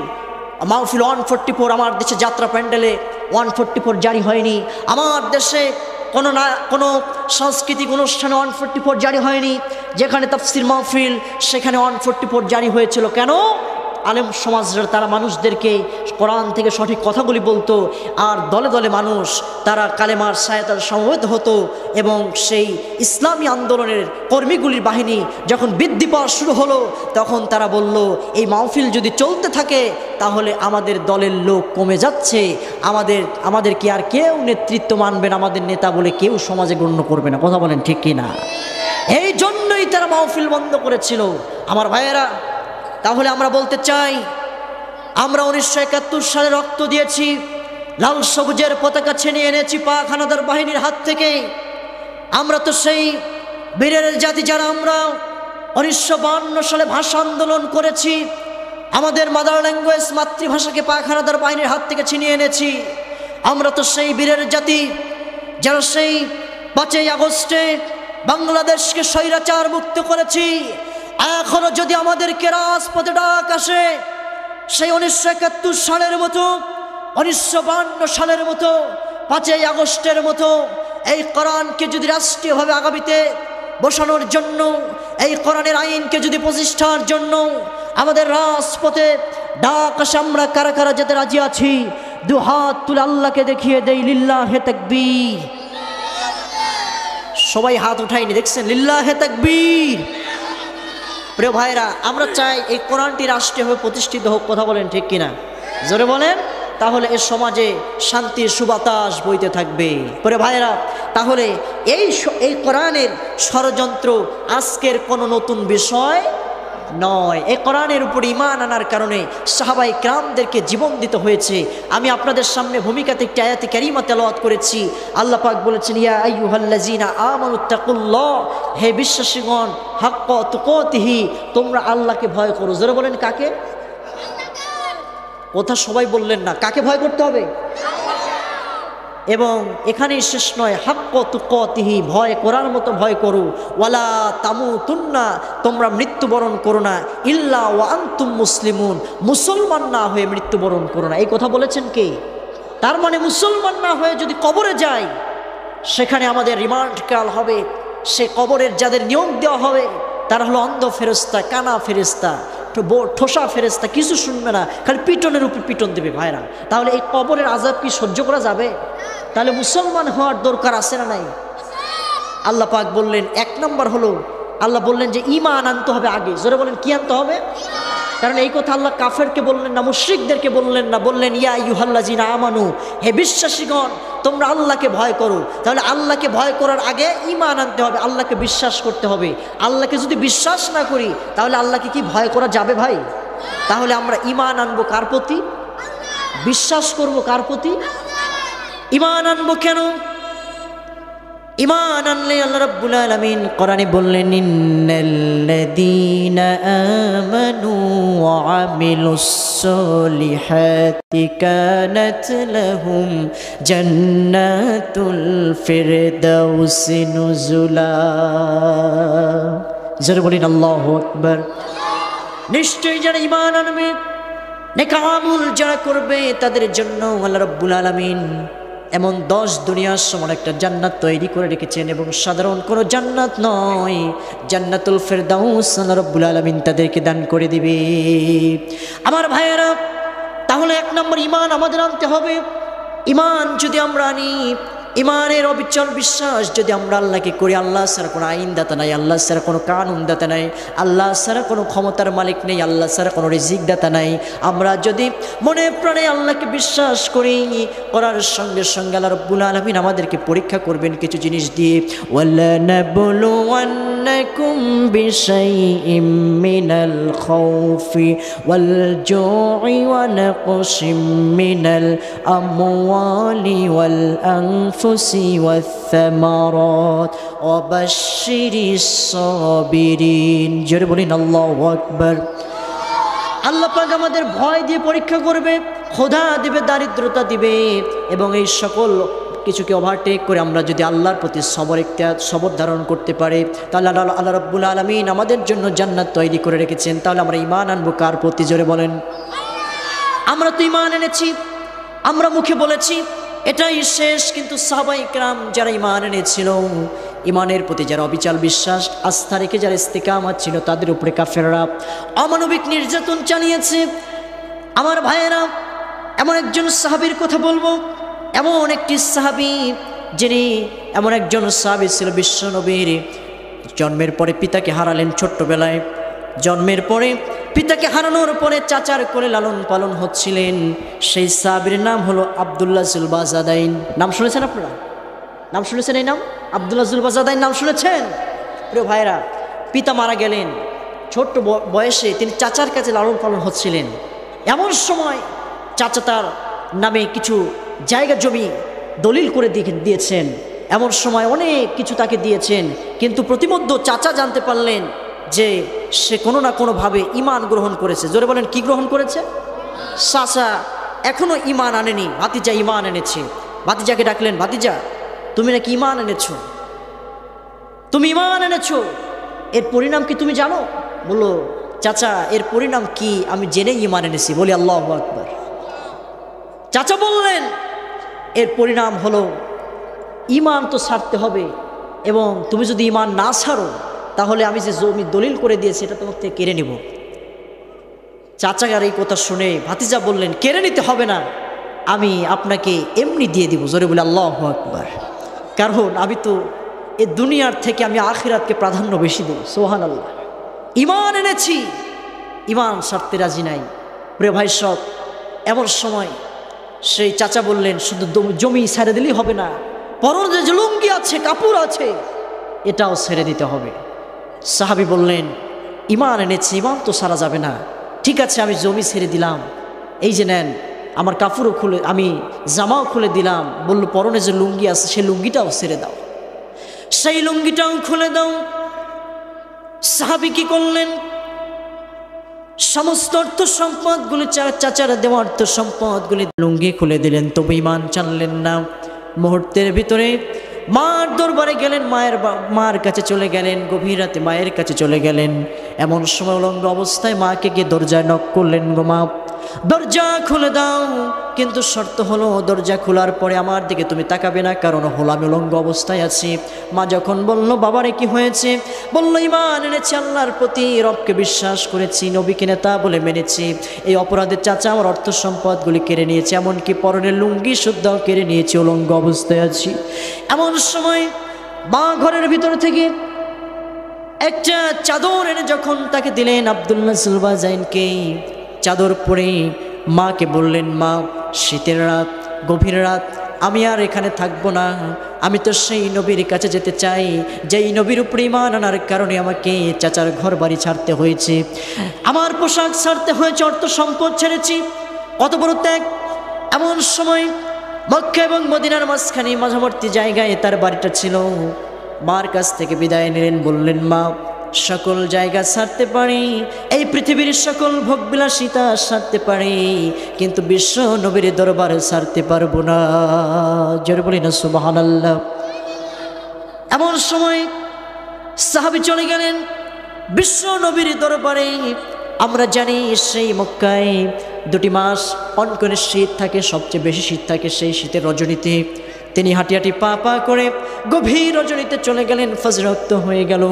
144 আমার দেশে যাত্রা প্যান্ডেলে 144 জারি হয়নি। আমার দেশে কোনো সাংস্কৃতিক অনুষ্ঠানে 144 জারি হয়নি। যেখানে তাফসির মাহফিল, সেখানে 144 জারি হয়েছিল। কেন? আলেম সমাজের তারা মানুষদেরকে কোরআন থেকে সঠিক কথাগুলি বলতো, আর দলে দলে মানুষ তারা কালেমার সায়াতার সমবেত হতো, এবং সেই ইসলামী আন্দোলনের কর্মীগুলির বাহিনী যখন বৃদ্ধি পাওয়া শুরু হলো, তখন তারা বলল এই মাহফিল যদি চলতে থাকে তাহলে আমাদের দলের লোক কমে যাচ্ছে, আমাদের কি আর কেউ নেতৃত্ব মানবে না, আমাদের নেতা বলে কেউ সমাজে গণ্য করবে না। কথা বলেন ঠিক কি না? এই জন্যই তারা মাহফিল বন্ধ করেছিল। আমার ভাইয়েরা, তাহলে আমরা বলতে চাই, আমরা 1971 সালে রক্ত দিয়েছি, লাল সবুজের পতাকা ছিনিয়ে এনেছি পাক হানাদার বাহিনীর হাত থেকে। আমরা তো সেই বীরের জাতি যারা আমরা 1952 সালে ভাষা আন্দোলন করেছি, আমাদের মাদার ল্যাঙ্গুয়েজ মাতৃভাষাকে পাক হানাদার বাহিনীর হাত থেকে ছিনিয়ে এনেছি। আমরা তো সেই বীরের জাতি যারা সেই 5ই আগস্টে বাংলাদেশকে স্বৈরাচার মুক্ত করেছি। এখনো যদি আমাদেরকে রাজপথে ডাক আসে, সেই 1971 সালের মতো, 1952 সালের মতো, 5ই আগস্টের মতো এই কোরআনকে যদি রাষ্ট্রীয়ভাবে আগামীতে বসানোর জন্য, এই কোরআনের আইনকে যদি প্রতিষ্ঠার জন্য আমাদের রাজপথে ডাক আসে, আমরা কারা কারা যেতে রাজি আছি? দুহাত তুলে আল্লাহকে দেখিয়ে দেই লিল্লাহে তাকবীর। সবাই হাত উঠাইনি, দেখছেন? লিল্লাহে তাকবীর। প্রিয় ভাইরা, আমরা চাই এই কোরআনটি রাষ্ট্রীয়ভাবে প্রতিষ্ঠিত হোক। কথা বলেন ঠিক কিনা? জোরে বলেন। তাহলে এ সমাজে শান্তির সুবাতাস বইতে থাকবে। প্রিয় ভাইরা, তাহলে এই কোরআনের ষড়যন্ত্র আজকের কোনো নতুন বিষয় নয়। এই কোরআনের উপর ঈমান আনার কারণে সাহাবায়ে কেরামদেরকে জীবন দিতে হয়েছে। আমি আপনাদের সামনে ভূমিকাতে একটি আয়াতে কারিমা তেলাওয়াত করেছি। আল্লাহ পাক বলেছেন, ইয়া আইয়ুহাল্লাযীনা আমানুত্তাকুল্লাহ, হে বিশ্বাসীগণ, হাক্কা তুকাতিহি, তোমরা আল্লাহকে ভয় করো। জোরে বলেন, কাকে? কথা সবাই বললেন না। কাকে ভয় করতে হবে? এবং এখানেই শেষ নয়, হাক্কা তুকাতিহি, ভয় করার মতো ভয় করো। ওয়ালা তামুতুন্না, তোমরা মৃত্যুবরণ করো না, ইল্লা ওয়া আনতুম মুসলিমুন, মুসলমান না হয়ে মৃত্যুবরণ করো না। এই কথা বলেছেন কে? তার মানে মুসলমান না হয়ে যদি কবরে যাই, সেখানে আমাদের রিমান্ড কাল হবে। সে কবরের যাদের নিয়োগ দেওয়া হবে তারা হলো অন্ধ ফেরেশতা, কানা ফেরেশতা, ঠোসা ফেরেশতা, কিছু শুনবে না, খালি পিটনের উপর পিটন দেবে। ভাইরা, তাহলে এই কবরের আযাব কি সহ্য করা যাবে? তাহলে মুসলমান হওয়ার দরকার আছে না নাই? আল্লাহ পাক বললেন 1 নম্বর হলো, আল্লাহ বললেন যে ঈমান আনতে হবে আগে। জোরে বলেন, কি আনতে হবে? কারণ এই কথা আল্লাহ কাফেরকে বললেন না, মুশরিকদেরকে বললেন না, বললেন ইয়া আইয়ুহাল্লাযীনা আমানু, হে বিশ্বাসীগণ, তোমরা আল্লাহকে ভয় করো। তাহলে আল্লাহকে ভয় করার আগে ঈমান আনতে হবে, আল্লাহকে বিশ্বাস করতে হবে। আল্লাহকে যদি বিশ্বাস না করি তাহলে আল্লাহকে কি ভয় করা যাবে ভাই? তাহলে আমরা ঈমান আনবো কার প্রতি? বিশ্বাস করব কার প্রতি? ঈমান আনবো কেন? ঈমান আনলে আল্লাহ রাব্বুল আলামিন কোরআনে বললেন, ইন্নাল্লাযীনা আমানু ওয়া আমিলুস সলিহাতি কানাত লাহুম জান্নাতুল ফিরদাউসি নুজুলা। যারা বলেন আল্লাহু আকবার। নিশ্চয়ই যারা ঈমান আনবে, নেক আমল যারা করবে, তাদের জন্য আল্লাহ রাব্বুল আলামিন এমন 10 দুনিয়ার সমান একটা জান্নাত তৈরি করে রেখেছেন, এবং সাধারণ কোনো জান্নাত নয়, জান্নাতুল ফেরদাউস আল্লাহ রাব্বুল আলামিন তাদেরকে দান করে দিবে। আমার ভাইয়েরা, তাহলে 1 নম্বর ঈমান আমাদের আনতে হবে। ঈমান যদি আমরা আনি, ঈমানের অবিচল বিশ্বাস যদি আমরা আল্লাহকে করি, আল্লাহ ছাড়া কোনো আইনদাতা নাই, আল্লাহ ছাড়া কোনো কানুনদাতা নাই, আল্লাহ ছাড়া কোনো ক্ষমতার মালিক নেই, আল্লাহ ছাড়া কোনো রিজিকদাতা নাই। আমরা যদি মনে প্রাণে আল্লাহকে বিশ্বাস করি, করার সঙ্গে সঙ্গে আল্লাহ রাব্বুল আলামিন আমাদেরকে পরীক্ষা করবেন কিছু জিনিস দিয়ে। ওয়ালানাবলুওয়ান্নাকুম বিশাইইম মিনাল খাউফি ওয়াল জুই ওয়া নাকশিম মিনাল আমওয়ালি ওয়াল আনফুসি ওয়াস-সামারাত ওয়া বাশশিরিস সাবিরিন। জোরে বলেন আল্লাহু আকবার। আল্লাহ পাক আমাদের ভয় দিয়ে পরীক্ষা করবে, ক্ষুধা দিবে, দারিদ্রতা দিবে, এবং এই সকল কিছুকে ওভারটেক করে আমরা যদি আল্লাহর প্রতি সবর ধারণ করতে পারি, তাহলে আল্লাহ রাব্বুল আলামিন আমাদের জন্য জান্নাত তৈরি করে রেখেছেন। তাহলে আমরা ঈমান আনবো কার প্রতি? জোরে বলেন। আমরা তো ঈমান এনেছি, আমরা মুখে বলেছি এটাই শেষ, কিন্তু সাহাবায়ে কেরাম যারা ঈমান এনেছিল ইমানের প্রতি যারা অবিচল বিশ্বাস আস্থা রেখে যারা ইস্তেকামত ছিল তাদের উপরে কাফেররা অমানবিক নির্যাতন চালিয়েছে। আমার ভাইয়েরা, এমন একজন সাহাবীর কথা বলবো, এমন একটি সাহাবী যিনি এমন একজন সাহাবী ছিল বিশ্ব নবীর জন্মের পরে পিতাকে হারালেন ছোট্টবেলায়। জন্মের পরে পিতাকে হারানোর পরে চাচার করে লালন পালন হচ্ছিলেন। সেই সাহাবীর নাম হলো আব্দুল্লাহ জুলবাজাদাইন। নাম শুনেছেন আপনারা? নাম শুনেছেন? এই নাম আব্দুল্লাহ জুলবাজাদাইন নাম শুনেছেন? প্রিয় ভাইরা, পিতা মারা গেলেন, ছোট্ট বয়সে তিনি চাচার কাছে লালন পালন হচ্ছিলেন। এমন সময় চাচা তার নামে কিছু জায়গা জমি দলিল করে দিয়েছেন। এমন সময় অনেক কিছু তাকে দিয়েছেন, কিন্তু প্রতিমধ্যে চাচা জানতে পারলেন যে সে কোনো না কোনোভাবে ঈমান গ্রহণ করেছে। জোরে বলেন, কি গ্রহণ করেছে? চাচা এখনো ঈমান আনেনি, ভাতিজা ঈমান এনেছে। ভাতিজাকে ডাকলেন, ভাতিজা তুমি নাকি ঈমান এনেছো, তুমি ঈমান এনেছো, এর পরিণাম কি তুমি জানো? বললো, চাচা এর পরিণাম কি আমি জেনে ঈমান এনেছি। বলি আল্লাহু আকবার। চাচা বললেন, এর পরিণাম হলো ঈমান তো ছাড়তে হবে, এবং তুমি যদি ঈমান না ছাড়ো তাহলে আমি যে জমি দলিল করে দিয়েছি এটা তোমার থেকে কেড়ে নিব। চাচার এই কথা শুনে ভাতিজা বললেন, কেড়ে নিতে হবে না, আমি আপনাকে এমনি দিয়ে দিব। জোরে বলে আল্লাহু আকবার। কারণ আমি তো এ দুনিয়ার থেকে আমি আখিরাতকে প্রাধান্য বেশি দেব। সুবহানাল্লাহ। ঈমান এনেছি, ঈমান ছাড়তে রাজি নাই। প্রিয় ভাই সব, এমন সময় সেই চাচা বললেন, শুধু জমি ছেড়ে দিলেই হবে না, পরনে যে লুঙ্গি আছে, কাপড় আছে, এটাও ছেড়ে দিতে হবে। সাহাবী বললেন, ঈমান এনেছি, ঈমান তো সারা যাবে না। ঠিক আছে, আমি জমি ছেড়ে দিলাম, এই যে নেন, আমার কাপড়ও খুলে, আমি জামাও খুলে দিলাম। বলল, পরনে যে লুঙ্গি আছে সেই লুঙ্গিটাও ছেড়ে দাও, সেই লুঙ্গিটাও খুলে দাও। সাহাবী কি করলেন? সমস্ত অর্থ সম্পদগুলি, চাচারা দেওয়া অর্থ সম্পদগুলি লুঙ্গি খুলে দিলেন, তবু ঈমান জানলেন না। মুহূর্তের ভিতরে মার দরবারে গেলেন, মার কাছে চলে গেলেন, গভীর রাতে মায়ের কাছে চলে গেলেন। এমন সময় উলঙ্গ অবস্থায় মাকে গিয়ে দরজায় নক করলেন, গো মা দরজা খুলে দাও, কিন্তু শর্ত হলো দরজা খোলার পরে আমার দিকে তুমি তাকাবে না, কারণ হলো আমি উলঙ্গ অবস্থায় আছি। মা যখন বলল, বাবারে কি হয়েছে? বলল, ঈমান এনেছি, আল্লাহর প্রতি রবকে বিশ্বাস করেছি, নবীকে নেতা বলে মেনেছি। এই অপরাধের চাচা আমার অর্থ সম্পদগুলি কেড়ে নিয়েছে, এমনকি পরনের লুঙ্গি শুদ্ধাও কেড়ে নিয়েছে, উলঙ্গ অবস্থায় আছি। এমন সময় মা ঘরের ভিতর থেকে একটা চাদর এনে যখন তাকে দিলেন, আব্দুল্লাহ জুলবাজাইনকে, চাদর পরে মাকে বললেন, মা শীতের রাত, গভীর রাত, আমি আর এখানে থাকবো না, আমি তো সেই নবীর কাছে যেতে চাই যেই নবীর উপরে ঈমান আনার কারণে আমাকে চাচার ঘর বাড়ি ছাড়তে হয়েছে, আমার পোশাক ছাড়তে হয়েছে, অর্থ সম্পদ ছেড়েছি, কত বড় ত্যাগ। এমন সময় মক্কা এবং মদিনার মাঝখানে মাঝাবর্তী জায়গায় তার বাড়িটা ছিল। মার কাছ থেকে বিদায় নিলেন, বললেন, মা সকল জায়গা ছাড়তে পারি, এই পৃথিবীর সকল ভোগবিলাসিতা ছাড়তে পারি, কিন্তু বিশ্ব নবীর দরবার ছাড়তে পারবো না। জোরে বলি না সুবহানাল্লাহ। এমন সময় সাহাবী চলে গেলেন বিশ্ব নবীর দরবারে। আমরা জানি সেই মক্কায় 2টি মাস অনকনে শীত থাকে, সবচেয়ে বেশি শীত থাকে সেই শীতের রজনীতে। তিনি হাঁটি হাঁটি পা পা করে গভীর রজনীতে চলে গেলেন। ফজর রক্ত হয়ে গেল,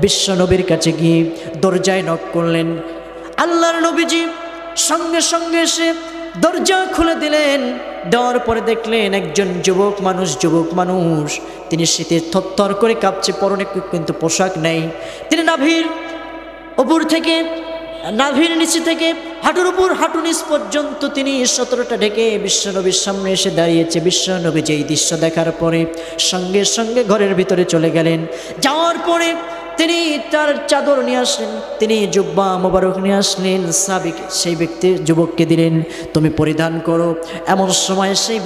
বিশ্ব নবীর কাছে গিয়ে দরজায় নক করলেন। আল্লাহর নবীজি সঙ্গে সঙ্গে এসে দরজা খুলে দিলেন। দেওয়ার পরে দেখলেন একজন যুবক মানুষ, তিনি শীতে থরথর করে কাঁপছে, পরনে কিন্তু পোশাক নেই। তিনি নাভির উপর থেকে, নাভির নিচে থেকে হাঁটুর উপর হাঁটু নিচ পর্যন্ত তিনি 17টা ঢেকে বিশ্বনবীর সামনে এসে দাঁড়িয়েছে। বিশ্বনবী যেই দৃশ্য দেখার পরে সঙ্গে সঙ্গে ঘরের ভিতরে চলে গেলেন। যাওয়ার পরে তিনি তার চাদর নিয়ে আসলেন, তিনি জুব্বা মোবারক নিয়ে আসলেন, সেই ব্যক্তি যুবককে দিলেন, তুমি পরিধান করো। এমন সময় সেই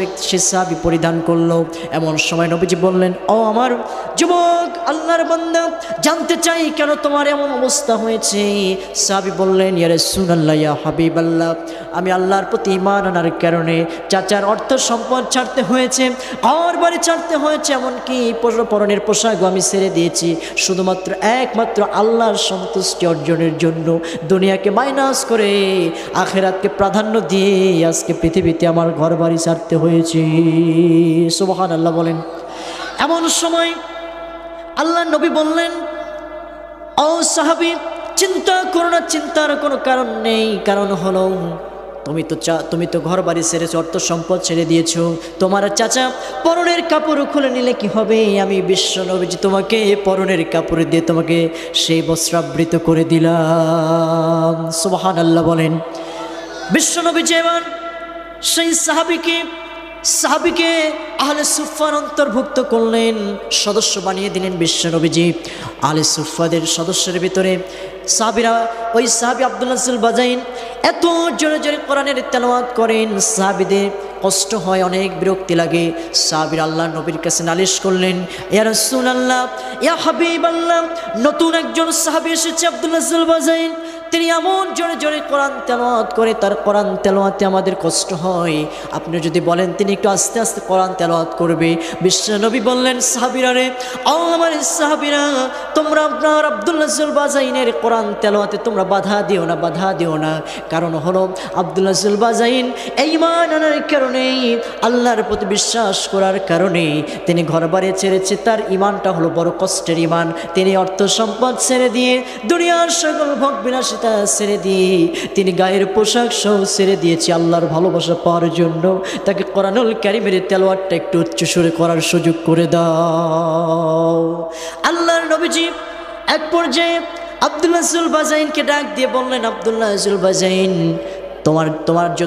সাহাবী পরিধান করলো। এমন সময় নবীজি বললেন, ও আমার যুবক, আল্লাহর বান্দা, জানতে চাই কেন তোমার এমন অবস্থা হয়েছে? সাহাবী বললেন, ইয়া রাসূলুল্লাহ, ইয়া হাবিবাল্লাহ, আমি আল্লাহর প্রতি ঈমান আনার কারণে চাচার অর্থ সম্পদ ছাড়তে হয়েছে, ঘর বাড়ি ছাড়তে হয়েছে, এমনকি পরনের পোশাকও আমি ছেড়ে দিয়েছি, শুধুমাত্র একমাত্র আল্লাহর সন্তুষ্টি অর্জনের জন্য দুনিয়াকে মাইনাস করে আখিরাতকে প্রাধান্য দিয়ে আজকে পৃথিবীতে আমার ঘর বাড়ি ছাড়তে হয়েছে। সুবহানাল্লাহ বলেন। এমন সময় আল্লাহ নবী বললেন, ও সাহাবী, চিন্তা করো না, চিন্তার কোনো কারণ নেই। কারণ হলো তুমি তো ঘর বাড়ি ছেড়েছো, অর্থ সম্পদ ছেড়ে দিয়েছো। তোমার চাচা পরনের কাপড় খুলে নিলে কি হবে? আমি বিশ্ব নবীজি তোমাকে পরনের কাপড় দিয়ে তোমাকে সেই বস্ত্রাবৃত করে দিলাম। সুবহানাল্লাহ বলেন। বিশ্ব নবীজি এবার সেই সাহাবীকে আহলে সুফফার অন্তর্ভুক্ত করলেন, সদস্য বানিয়ে দিলেন বিশ্ব নবীজি। আহলে সুফফাদের সদস্যের ভিতরে ওই সাহাবী আব্দুল্লাহ আল বাজাইন এত জোরে জোরে কোরআনের তেলাওয়াত করেন, সাহাবীদের কষ্ট হয়, অনেক বিরক্তি লাগে। সাহাবীর আল্লাহ নবীর কাছে নালিশ করলেন, ইয়া রাসূলুল্লাহ, ইয়া হাবিবাল্লাহ, নতুন একজন সাহাবী এসেছে আব্দুল্লাহ আল বাজাইন, তিনি এমন জোরে জোরে কোরআন তেলাওয়াত করে, তার কোরআন তেলাওয়াতে আমাদের কষ্ট হয়। আপনি যদি বলেন তিনি একটু আস্তে আস্তে কোরআন তেলাওয়াত করবে। বিশ্ব নবী বললেন, সাহাবীরা রে, আমার সাহাবীরা, তোমরা আপনার আব্দুল্লাহ আল বাজাইনের কোরআন তেলাওয়াতে তোমরা বাধা দিও না। কারণ হলো আব্দুল্লাহ আল বাজাইন এই ঈমান আনার কারণেই, আল্লাহর প্রতি বিশ্বাস করার কারণে তিনি ঘর বাড়ি ছেড়েছে। তার ঈমানটা হলো বড় কষ্টের ঈমান। তিনি অর্থ সম্পদ ছেড়ে দিয়ে, দুনিয়ার সকল ভোগ বিলাসিতা ছেড়ে দিয়ে, তিনি গায়ের পোশাক সহ ছেড়ে দিয়েছে আল্লাহর ভালোবাসা পাওয়ার জন্য। তাকে কোরআনুল কারীমের তেলাওয়াতটা একটু উচ্চ সুরে করার সুযোগ করে দাও। আল্লাহর নবীজি এক পর্যায়ে আব্দুল্লাহ আল বাজাইনকে ডাক দিয়ে বললেন, আব্দুল্লাহ আল বাজাইন,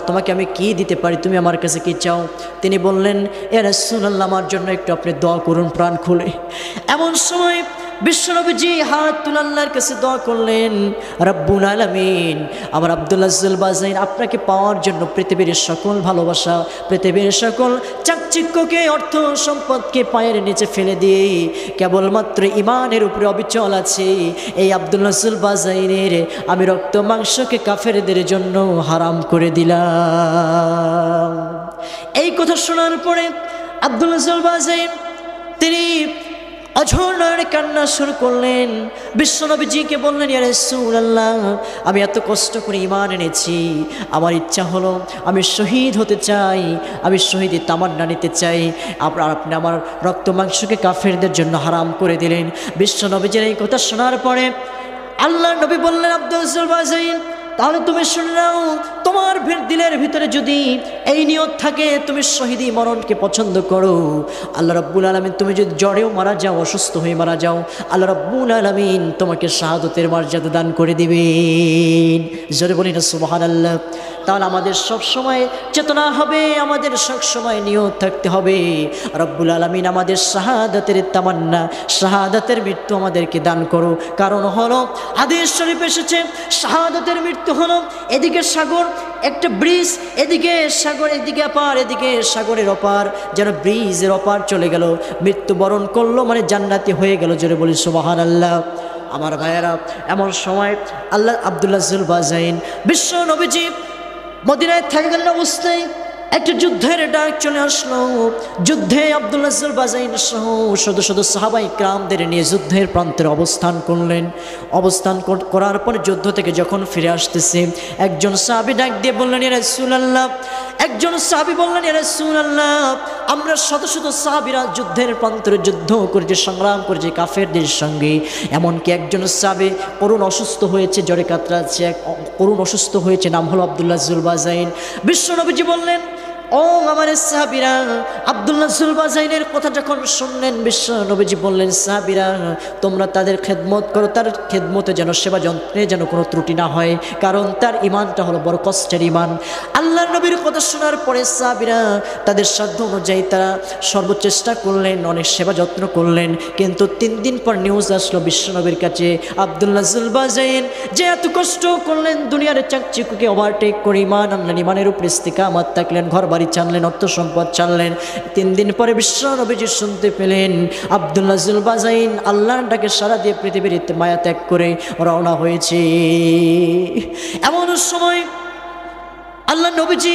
তোমাকে আমি কি দিতে পারি? তুমি আমার কাছে কি চাও? তিনি বললেন, ইয়া রাসূলুল্লাহ, আমার জন্য একটু আপনি দোয়া করুন প্রাণ খুলে। এমন সময় বিশ্বনবীজি হাত তুলে আল্লাহর কাছে দোয়া করলেন, রব্বুল আলামিন, আমার আব্দুল্লাহ আল বাজাইন আপনাকে পাওয়ার জন্য পৃথিবীর সকল ভালোবাসা, পৃথিবীর সকল চাকচিক্যকে, অর্থ সম্পদকে পায়ের নিচে ফেলে দিয়ে কেবলমাত্র ঈমানের উপরে অবিচল আছে এই আব্দুল্লাহ আল বাজাইনের আমি রক্ত মাংসকে কাফেরদের জন্য হারাম করে দিলাম। এই কথা শোনার পরে আব্দুল্লাহ আল বাজাইন তিনি অঝরনার কান্না শুরু করলেন। বিশ্বনবীজিকে বললেন, ইয়া রাসূলুল্লাহ, আমি এত কষ্ট করে ঈমান এনেছি, আমার ইচ্ছা হলো আমি শহীদ হতে চাই, আমি শহীদের তামান্না নিতে চাই। আপনি আমার রক্ত মাংসকে কাফেরদের জন্য হারাম করে দিলেন। বিশ্বনবীজির এই কথা শোনার পরে আল্লাহ নবী বললেন, আব্দুল্লাহ আল বাজাইন, তাহলে তুমি শুনে নাও, তোমার দিলের ভিতরে যদি এই নিয়ত থাকে তুমি শহীদি মরণকে পছন্দ করো, আল্লাহ রাব্বুল আলামিন, তুমি যদি জ্বরেও মারা যাও, অসুস্থ হয়ে মারা যাও, আল্লাহ রাব্বুল আলামিন তোমাকে শাহাদতের মর্যাদা দান করে দিবেন। জোরে বলি না সুবহানাল্লাহ। তাহলে আমাদের সব সময় চেতনা হবে, আমাদের সব সময় নিয়ত থাকতে হবে, রব্বুল আলামিন আমাদের শাহাদাতের তামান্না, শাহাদাতের মৃত্যু আমাদেরকে দান করো। কারণ হলো হাদিস শরীফ এসেছে, শাহাদাতের মৃত্যু হলো এদিকে সাগর, একটা ব্রিজ, এদিকে সাগর, এদিকে অপার, এদিকে সাগরের অপার, যেন ব্রিজের অপার চলে গেল, মৃত্যুবরণ করলো মানে জান্নাতি হয়ে গেল। জোরে বলি সুবহানাল্লাহ। আমার ভাইয়েরা, এমন সময় আল্লাহ আব্দুল্লাহ আল বাজাইন বিশ্ব নবীজি মদিনায় থাকাকালীন অবস্থায় একটা যুদ্ধের ডাক চলে আসলো। যুদ্ধে আব্দুল্লাহ আল বাজাইন সহ শত সাহাবায়ে কেরামদের নিয়ে যুদ্ধের প্রান্তের অবস্থান করলেন। অবস্থান করার পর যুদ্ধ থেকে যখন ফিরে আসতেছে, একজন সাহাবী ডাক দিয়ে বললেন, ইয়া রাসূলুল্লাহ, একজন সাহাবী বললেন, ইয়া রাসূলুল্লাহ, আমরা শত সাহাবীরা যুদ্ধের প্রান্তরে যুদ্ধ করেছি, সংগ্রাম করেছি কাফেরদের সঙ্গে। এমনকি একজন সাহাবী করুণ অসুস্থ হয়েছে, জ্বরে কাতরাচ্ছে, করুণ অসুস্থ হয়েছে, নাম হলো আব্দুল্লাহ আল বাজাইন। বিশ্বনবীজি বললেন, ও আমার সাহাবীরা, আব্দুল্লাহ আল বাজাইনের কথা যখন শুনলেন, বিশ্ব নবীজি বললেন, সাহাবীরা তোমরা তাদের খেদমত করো, তার খেদমতে যেন, সেবা যন্ত্রে যেন কোনো ত্রুটি না হয়, কারণ তার ঈমানটা হলো বড় কষ্টের ঈমান। আল্লাহ নবীর কথা শোনার পরে সাহাবীরা তাদের সাধ্য অনুযায়ী তারা সর্বচেষ্টা করলেন, অনেক সেবা যত্ন করলেন। কিন্তু 3 দিন পর নিউজ আসলো বিশ্ব নবীর কাছে, আব্দুল্লাহ আল বাজাইন যে এত কষ্ট করলেন, দুনিয়ার চাকচিক্যকে ওভারটেক করে ঈমান আনলেন, ঈমানের উপর ইস্তিকামত থাকলেন, ঘর বাড়ি চানলেন, অর্থ সম্পদ চানলেন। 3 দিন পরে বিশ্ব নবীজি শুনতে পেলেন আব্দুল্লাহ আল বাজাইন আল্লাহর ডাকে সাড়া দিয়ে পৃথিবীর মায়া ত্যাগ করে রওনা হয়েছে। এমন সময় আল্লাহ নবীজি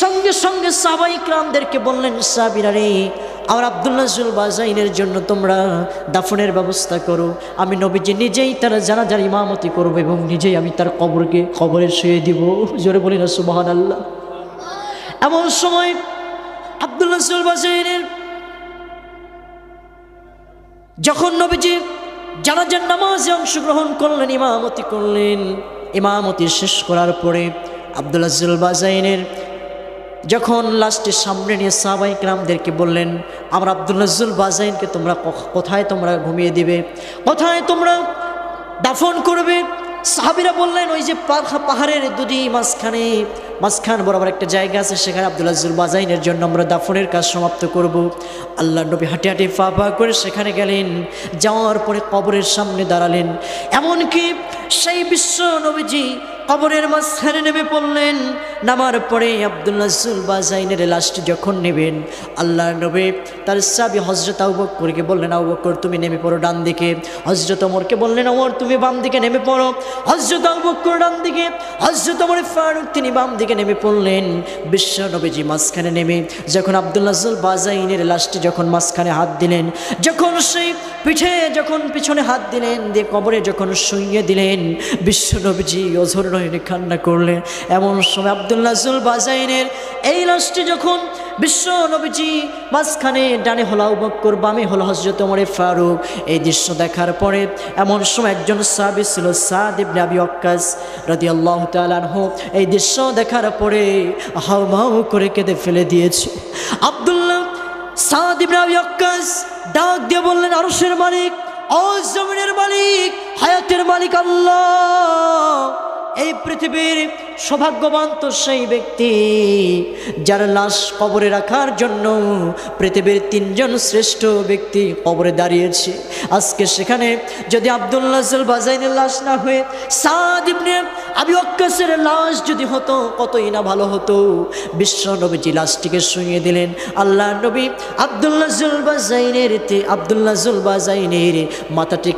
সঙ্গে সঙ্গে সাহাবায়ে কেরামদেরকে বললেন, সাহাবীরা রে, আর আব্দুল্লাহ আল বাজাইনের জন্য তোমরা দাফনের ব্যবস্থা করো। আমি নবীজি নিজেই তার জানাজার ইমামতি করব এবং নিজেই আমি তার কবরে শুয়ে দিব। জোরে বলি না সুবহানাল্লাহ। এমন সময় আব্দুল্লাহ আল বাজাইনের যখন নবীজি জানাজার নামাজে অংশগ্রহণ করলেন, ইমামতি করলেন, ইমামতি শেষ করার পরে আব্দুল্লাহ জুল বাজাইনের যখন লাস্টের সামনে নিয়ে সাহাবায়ে কেরামদেরকে বললেন, আমরা আব্দুল্লাহ জুল বাজাইনকে তোমরা কোথায় তোমরা ঘুমিয়ে দিবে, কোথায় তোমরা দাফন করবে? সাহাবীরা বললেন, ওই যে পাহাড়ের দুটি মাঝখান বরাবর একটা জায়গা আছে, সেখানে আব্দুল্লাহ জুল বাজাইনের জন্য আমরা দাফনের কাজ সমাপ্ত করব। আল্লাহ নবী হাঁটে হাঁটে পা করে সেখানে গেলেন, যাওয়ার পরে কবরের সামনে দাঁড়ালেন। এমনকি সেই বিশ্ব নবীজি কবরের মাঝখানে নেমে পড়লেন। নামার পরে আব্দুল্লাহ জুল বাজাইনের লাশটি যখন নেবেন, আল্লাহ নবী তার সাহাবী হযরত আবু বকরকে বললেন, আবু বকর তুমি নেমে পড়ো ডান দিকে। হযরত ওমরকে বললেন, ওমর তুমি বাম দিকে নেমে পড়ো। হযরত আবু বকর ডান দিকে, হযরত ওমর ফারুক তিনি বাম দিকে নেমে পড়লেন। বিশ্ব নবীজি মাঝখানে নেমে যখন আব্দুল্লাহ জুল বাজাইনের লাশটি যখন মাঝখানে হাত দিলেন, যখন সেই পিঠে যখন পিছনে হাত দিলেন, দিয়ে কবরে যখন শুইয়ে দিলেন, বিশ্ব নবীজি অঝর নয়নে কান্না করলেন। এমন সময় আব্দুল্লাহ জুল বাজাইনের এই লাশটি যখন বিশ্ব নবীজি মাঝখানে, ডানে হলো আবু বকর, বামে হলো হযরত ওমর ফারুক, এই দৃশ্য দেখার পরে এমন সময় একজন সাহাবী ছিল সাদ ইবনে আবি ওয়াক্কাস রাদিয়াল্লাহু তাআলা আনহু, এই দৃশ্য দেখার পরে হাউমাউ করে কেঁদে ফেলে দিয়েছে। আব্দুল্লাহ সাদ ইবনে আবি ওয়াক্কাস ডাক দিয়ে বললেন, আরশের মালিক, ও জমিনের মালিক, হায়াতের মালিক আল্লাহ, এই পৃথিবীর সৌভাগ্যবান তো সেই ব্যক্তি যার লাশ কবরে রাখার জন্য পৃথিবীর তিনজন শ্রেষ্ঠ ব্যক্তি কবরে দাঁড়িয়েছে। আজকে সেখানে যদি আব্দুল্লাহ জুল বাজাইনের লাশ না হয়ে সাদ ইবনে আবি ওয়াক্কাসের লাশ যদি হতো, কতই না ভালো হতো। বিশ্ব নবীজি লাশটিকে শুইয়ে দিলেন। আল্লাহ নবী আব্দুল্লাহ জুল বাজাইনের মাথাটি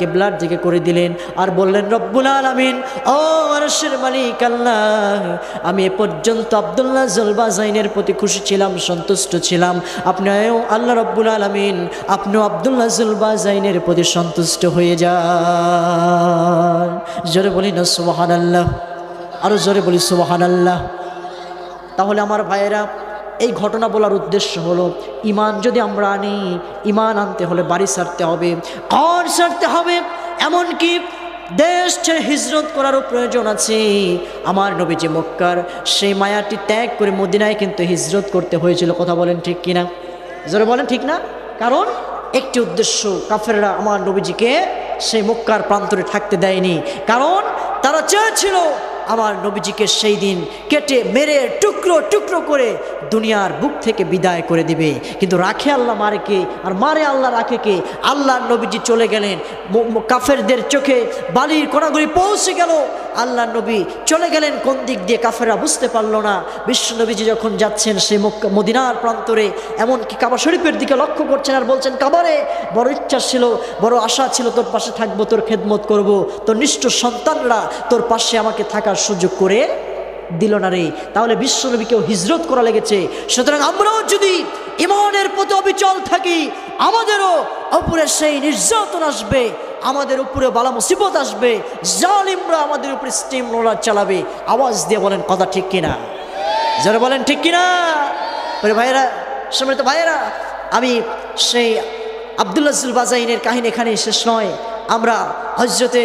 কেবলার দিকে করে দিলেন আর বললেন, রব্বুল আলামিন, ও আরশের মালিক আল্লাহ, আমি এ পর্যন্ত আব্দুল্লাহ জুল বাজাইনের প্রতি খুশি ছিলাম, সন্তুষ্ট ছিলাম, আপনিও আল্লাহ রব্বুল আলামিন, আপনিও আব্দুল্লাহ জুল বাজাইনের প্রতি সন্তুষ্ট হয়ে যান। জোরে বলি না সুবহানাল্লাহ, আরো জোরে বলি সুবহানাল্লাহ। তাহলে আমার ভাইয়েরা, এই ঘটনা বলার উদ্দেশ্য হলো, ইমান যদি আমরা আনি, ইমান আনতে হলে বাড়ি ছাড়তে হবে, ঘর ছাড়তে হবে, এমনকি দেশ ছেড়ে হিজরত করারও প্রয়োজন আছে। আমার নবী যে মক্কার সেই মায়াটি ত্যাগ করে মদিনায় কিন্তু হিজরত করতে হয়েছিল। কথা বলেন ঠিক কিনা? জোরে বলেন ঠিক না? কারণ একটি উদ্দেশ্য, কাফেররা আমার নবীজিকে সেই মক্কার প্রান্তরে থাকতে দেয়নি, কারণ তারা চেয়েছিল আমার নবীজিকে সেই দিন কেটে মেরে টুকরো টুকরো করে দুনিয়ার বুক থেকে বিদায় করে দিবে। কিন্তু রাখে আল্লাহ মারেকে, আর মারে আল্লাহ রাখে কে? আল্লাহর নবীজি চলে গেলেন, কাফেরদের চোখে বালির কণাগুলি পৌঁছে গেল। আল্লাহর নবী চলে গেলেন কোন দিক দিয়ে, কাফেররা বুঝতে পারল না। বিশ্ব নবীজি যখন যাচ্ছেন সেই মদিনার প্রান্তরে, এমনকি কাবা শরীফের দিকে লক্ষ্য করছেন আর বলছেন, কাবারে বড় ইচ্ছা ছিল, বড় আশা ছিল তোর পাশে থাকবো, তোর খেদমত করব, তোর নিষ্ঠুর সন্তানরা তোর পাশে আমাকে থাকার সুযোগ করে দিল না রে। তাহলে বিশ্বনবীকেও হিজরত করা লেগেছে। সুতরাং আমরাও যদি ইমানের প্রতি অবিচল থাকি, আমাদেরও উপরে সেই নির্যাতন আসবে, আমাদের উপরে বালা মুসিবত আসবে, জালিমরা আমাদের উপরে স্টিম রোলার চালাবে। আওয়াজ দিয়ে বলেন কথা ঠিক কিনা? যারা বলেন ঠিক কিনা? ভাইয়েরা, সম্মানিত ভাইয়েরা, আমি সেই আব্দুল্লাহ জুল বাজাইনের কাহিনী এখানেই শেষ নয়। আমরা হযরত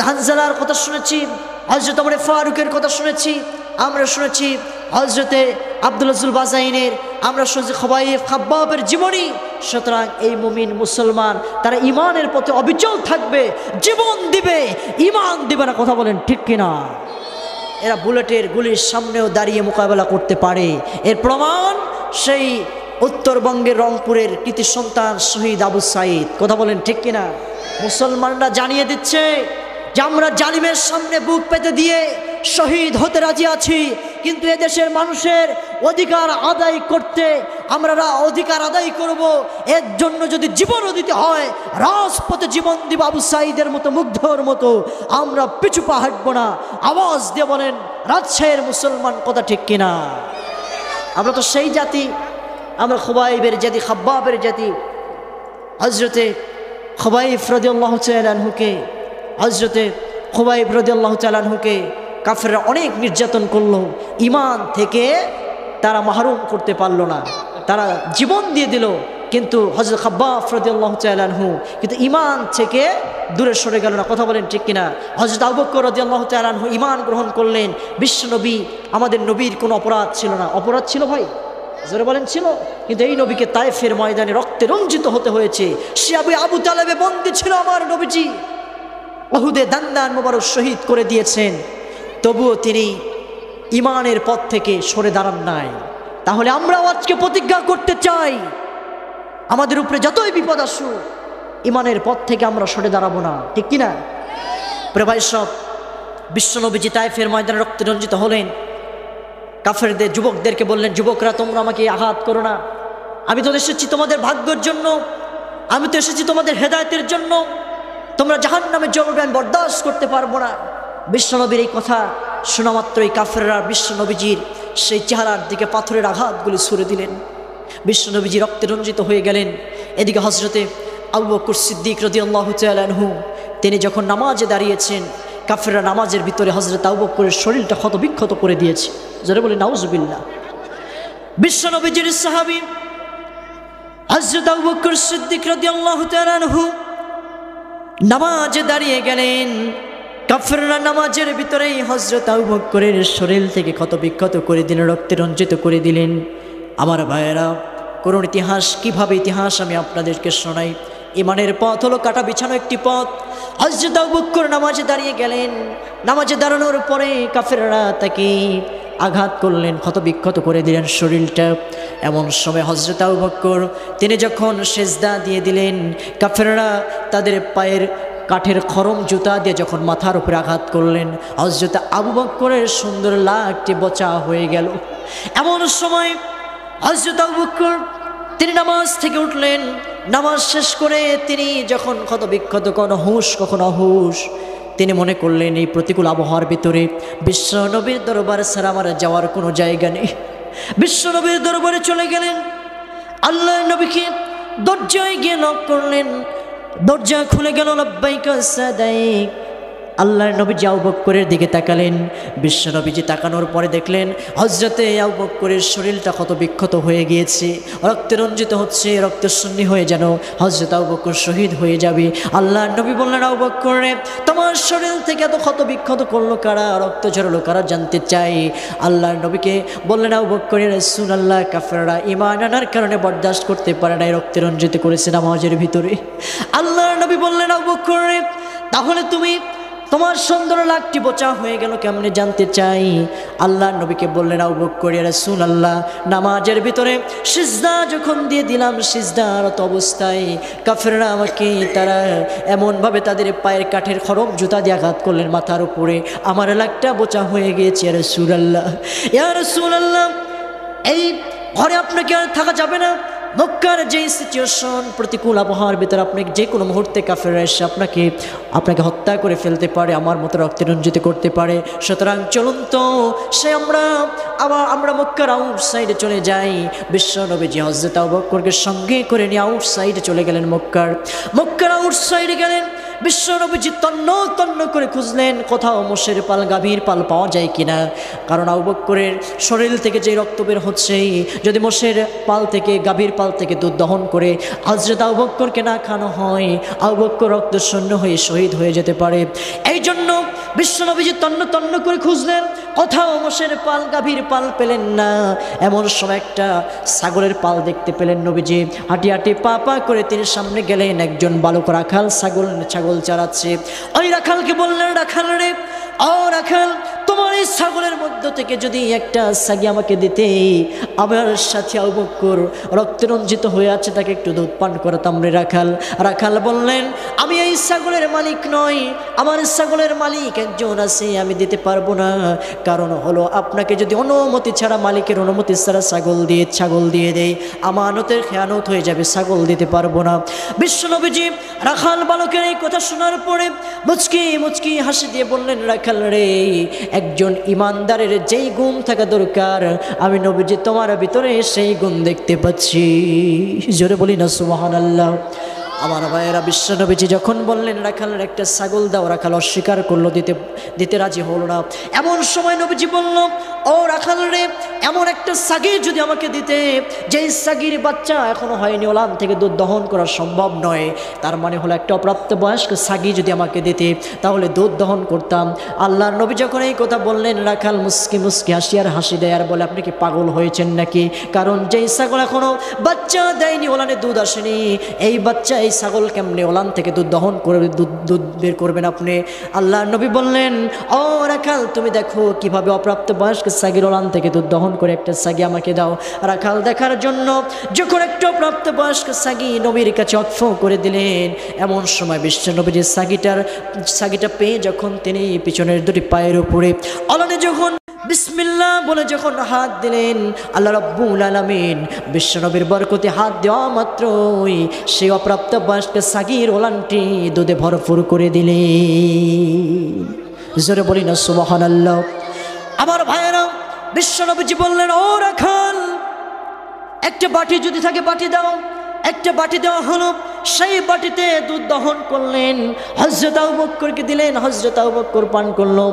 হানজালার কথা শুনেছি, হযরত ওমর ফারুকের কথা শুনেছি, আমরা শুনেছি হযরতে আব্দুল্লাহ জুল বাজাইনের, আমরা শুনেছি খুবাইব খাব্বাবের জীবনী। সুতরাং এই মুমিন মুসলমান তারা ইমানের পথে অবিচল থাকবে, জীবন দিবে, ইমান দিবে না। কথা বলেন ঠিক কিনা? এরা বুলেটের গুলির সামনেও দাঁড়িয়ে মোকাবেলা করতে পারে। এর প্রমাণ সেই উত্তরবঙ্গের রংপুরের কৃতি সন্তান শহীদ আবু সাঈদ। কথা বলেন ঠিক কিনা? মুসলমানরা জানিয়ে দিচ্ছে যে আমরা জালিমের সামনে বুক পেতে দিয়ে শহীদ হতে রাজি আছি, কিন্তু এদেশের মানুষের অধিকার আদায় করতে আমরা অধিকার আদায় করব, এর জন্য যদি জীবনও দিতে হয়, রাজপথে জীবন দিব আবু সাঈদের মতো, মুগ্ধর মতো, আমরা পিছু পা হাঁটবো না। আওয়াজ দিয়ে বলেন রাজশাহীর মুসলমান কথা ঠিক কিনা? আমরা তো সেই জাতি, আমরা খুবাইবের জাতি, খাব্বাবের জাতি। হযরতে খুবাইব রাদিয়াল্লাহু তাআলা আনহুকে, হযরতে খুবাইব রাদিয়াল্লাহু তাআলা আনহুকে কাফেররা অনেক নির্যাতন করলো, ইমান থেকে তারা মাহরুম করতে পারলো না, তারা জীবন দিয়ে দিল, কিন্তু হযরত খাব্বাব রাদিয়াল্লাহু তাআলা আনহু কিন্তু ঈমান থেকে দূরে সরে গেল না। কথা বলেন ঠিক কিনা? হযরত আবু বকর রাদিয়াল্লাহু তাআলা আনহু ঈমান গ্রহণ করলেন। বিশ্বনবী আমাদের নবীর কোনো অপরাধ ছিল না। অপরাধ ছিল ভাই? জোরে বলেন ছিল। কিন্তু এই নবীকে তায়েফের ময়দানে রক্তে রঞ্জিত হতে হয়েছে। সে আবু তালেবে বন্দী ছিল আমার নবীজি। উহুদে দান্দান মোবারক শহীদ করে দিয়েছেন, তবুও তিনি ঈমানের পথ থেকে সরে দাঁড়ান নাই। তাহলে আমরাও আজকে প্রতিজ্ঞা করতে চাই, আমাদের উপরে যতই বিপদ আসুক ঈমানের পথ থেকে আমরা সরে দাঁড়াবো না। ঠিক কিনা? প্রিয় ভাই সব, বিশ্বনবীজি তায়েফের ময়দানে রক্তে রঞ্জিত হলেন। কাফেরদের যুবকদেরকে বললেন, যুবকরা তোমরা আমাকে আঘাত করো না, আমি তো এসেছি তোমাদের ভাগ্যের জন্য, আমি তো এসেছি তোমাদের হেদায়েতের জন্য। তোমরা জাহান্নামে জ্বলবে, আমি বরদাস্ত করতে পারবো না। বিশ্বনবীর এই কথা শোনা মাত্রই কাফেররা বিশ্বনবীজির সেই চেহারার দিকে পাথরের আঘাতগুলি ছুড়ে দিলেন। বিশ্বনবীজি রক্তে রঞ্জিত হয়ে গেলেন। এদিকে হযরতে আবু বকর সিদ্দিক রাদিয়াল্লাহু তাআলা আনহু তিনি যখন নামাজে দাঁড়িয়েছেন, কাফেররা নামাজের ভিতরে হযরত আবু বকরের শরীরটা ক্ষতবিক্ষত করে দিয়েছে। জোরে বলি নাউজুবিল্লাহ। বিশ্বনবীজির সাহাবী হযরত আবু বকর সিদ্দিক রাদিয়াল্লাহু তাআলা আনহু নামাজে দাঁড়িয়ে গেলেন। কাফেররা নামাজের ভিতরেই হযরত আবু বকরের শরীর থেকে ক্ষতবিক্ষত করে দিলেন, রক্তে রঞ্জিত করে দিলেন। আমার ভাইয়েরা, কোন ইতিহাস কিভাবে ইতিহাস আমি আপনাদেরকে শোনাই। ঈমানের পথ হলো কাটা বিছানো একটি পথ। হযরত আবু বকর নামাজে দাঁড়িয়ে গেলেন। নামাজে দাঁড়ানোর পরে কাফেররা তাকে আঘাত করলেন, ক্ষতবিক্ষত করে দিলেন শরীরটা। এমন সময় হযরত আবু বকর তিনি যখন সেজদা দিয়ে দিলেন, কাফেররা তাদের পায়ের কাঠের খরম জুতা দিয়ে যখন মাথার উপরে আঘাত করলেন, হযরত আবু বকরের সুন্দর লাকটি বোচা হয়ে গেল। এমন সময় হযরত আবু বকর তিনি নামাজ থেকে উঠলেন। নামাজ শেষ করে তিনি যখন ক্ষতবিক্ষত, কখনো হুঁশ কখনো অহুশ, তিনি মনে করলেন এই প্রতিকূল আবহাওয়ার ভিতরে বিশ্বনবীর দরবারে ছাড়া আমার যাওয়ার কোনো জায়গা নেই। বিশ্বনবীর দরবারে চলে গেলেন। আল্লাহর নবীকে দরজায় গিয়ে নক করলেন। দরজা খুলে গেল। লাব্বাইকা সাদাইক। আল্লাহর নবীজি আবু বকরের দিকে তাকালেন। বিশ্বনবীজি তাকানোর পরে দেখলেন হযরতে আবু বকরের শরীরটা ক্ষতবিক্ষত হয়ে গিয়েছে, রক্তে রঞ্জিত হচ্ছে, রক্তশূন্য হয়ে যেন হযরত আবু বকর শহীদ হয়ে যাবে। আল্লাহর নবী বললেন, আবু বকর রে, তোমার শরীর থেকে এত ক্ষতবিক্ষত করলো কারা, রক্ত ঝরলো কারা, জানতে চাই। আল্লাহর নবীকে বললেন, আবু বকর রাসূলুল্লাহ, কাফেররা ঈমান আনার কারণে বরদাস্ত করতে পারে না, রক্তে রঞ্জিত করেছে নামাজের ভিতরে। আল্লাহর নবী বললেন, আবু বকর রে, তাহলে তুমি তোমার সুন্দর লাকটি বোচা হয়ে গেল কেমনে, জানতে চাই। আল্লাহর নবীকে বললেন, আবু বকর রাসূলুল্লাহ, নামাজের ভিতরে সিজদা যখন দিয়ে দিলাম, সিজদারত অবস্থায় কাফেররা আমাকে তারা এমনভাবে তাদের পায়ের কাঠের খরম জুতা দিয়ে আঘাত করলেন মাথার উপরে, আমার লাকটা বোচা হয়ে গিয়েছে। ইয়া রাসূলুল্লাহ, ইয়া রাসূলুল্লাহ, এই ঘরে আপনাকে আর থাকা যাবে না। মক্কার যে সিচুয়েশন, প্রতিকূল আবহাওয়ার ভিতরে আপনি যে কোনো মুহূর্তে কাফেররা এসে আপনাকে হত্যা করে ফেলতে পারে, আমার মতো রক্তে রঞ্জিত করতে পারে। সুতরাং চলুন তো সে আমরা মক্কার আউট সাইডে চলে যাই। বিশ্বনবীজি হযরত আবু বকরকে সঙ্গে করে নিয়ে আউট সাইডে চলে গেলেন। মক্কার আউট সাইডে গেলেন। বিশ্বনবীজি তন্ন তন্ন করে খুঁজলেন কোথাও মোষের পাল, গাভীর পাল পাওয়া যায় কিনা। কারণ আবু বকরের শরীর থেকে যে রক্ত বের হচ্ছে, যদি মোষের পাল থেকে, গাভীর পাল থেকে দুধ দহন করে হযরত আবু বকরকে না খানো হয়, আবু বকর রক্ত শূন্য হয়ে শহীদ হয়ে যেতে পারে। এই জন্য বিশ্বনবীজি তন্ন তন্ন করে খুঁজলেন, কোথাও মোষের পাল, গাভীর পাল পেলেন না। এমন সময় একটা ছাগলের পাল দেখতে পেলেন। নবীজি হাঁটি হাঁটি পা পা করে তিনি সামনে গেলেন। একজন বালক রাখাল ছাগল চালাচ্ছে। ওই রাখালকে বললেন, রাখাল রে, ও রাখাল, তোমার এই ছাগলের মধ্য থেকে যদি একটা ছাগি আমাকে দিতে, আমার সাথে আবু বকর রক্তে রঞ্জিত হয়ে আছে, তাকে একটু দুধ পান করাতাম রে রাখাল। রাখাল বললেন, আমি এই ছাগলের মালিক নই, আমার ছাগলের মালিক একজন আছে, আমি দিতে পারবো না। কারণ হলো আপনাকে যদি অনুমতি ছাড়া, মালিকের অনুমতি ছাড়া ছাগল দিয়ে দেয়, আমানতের খেয়ানত হয়ে যাবে, ছাগল দিতে পারবো না। বিশ্বনবীজি রাখাল বালকের এই কথা শোনার পরে মুচকি হাসি দিয়ে বললেন, রাখাল রে, একজন ইমানদারের যেই গুণ থাকা দরকার, আমি নবীজি তোমার ভিতরে সেই গুণ দেখতে পাচ্ছি। জোরে বলি না সুবহানাল্লাহ। আমার ভাইয়েরা, বিশ্বনবীজি যখন বললেন রাখালের একটা ছাগল দাও, রাখাল অস্বীকার করলো, দিতে রাজি হলো না। এমন সময় নবীজি বলল, ও রাখাল রে, এমন একটা ছাগি যদি আমাকে দিতে, যেই ছাগির বাচ্চা এখনো হয়নি, ওলান থেকে দুধ দহন করা সম্ভব নয়, তার মানে হলো একটা অপ্রাপ্তবয়স্ক ছাগি যদি আমাকে দিতে, তাহলে দুধ দহন করতাম। আল্লাহর নবী যখন এই কথা বললেন, রাখাল মুস্কি মুস্কি হাসি আর হাসি দেয় আর বলে, আপনি কি পাগল হয়েছেন নাকি? কারণ যেই ছাগল এখনো বাচ্চা দেয়নি, ওলানে দুধ আসেনি, এই বাচ্চা এই ছাগল কেমনে ওলান থেকে দুধ দহন করে দুধ বের করবেন আপনি? আল্লাহর নবী বললেন, ও রাখাল, তুমি দেখো কিভাবে অপ্রাপ্তবয়স্ক ছাগির ওলান থেকে দুধ দহন করে একটা ছাগি আমাকে দাও। রাখাল দেখার জন্য যখন একটা প্রাপ্তবয়স্ক ছাগি নবীর কাছে অক্ষ করে দিলেন, এমন সময় বিশ্ব নবীর ছাগিটা পেয়ে যখন তিনি পিছনের দুটি পায়ের উপরে ওলানে যখন বিসমিল্লাহ বলে যখন হাত দিলেন, আল্লাহ রাব্বুল আলামিন বিশ্বনবীর বরকতে হাত দেওয়া মাত্রই সেই অপ্রাপ্তবয়স্ক ছাগির ওলানটি দুধে ভরপুর করে দিলেন। জোরে বলি না সুবহানাল্লাহ। আমার ভাইয়েরা, বিশ্বনবীজি বললেন, ও রাখাল, একটা বাটি যদি থাকে বাটি দাও। একটা বাটি দেওয়া হলো, সেই বাটিতে দুধ দহন করলেন, হযরত আবু বকরকে দিলেন, হযরত আবু বকর পান করলো,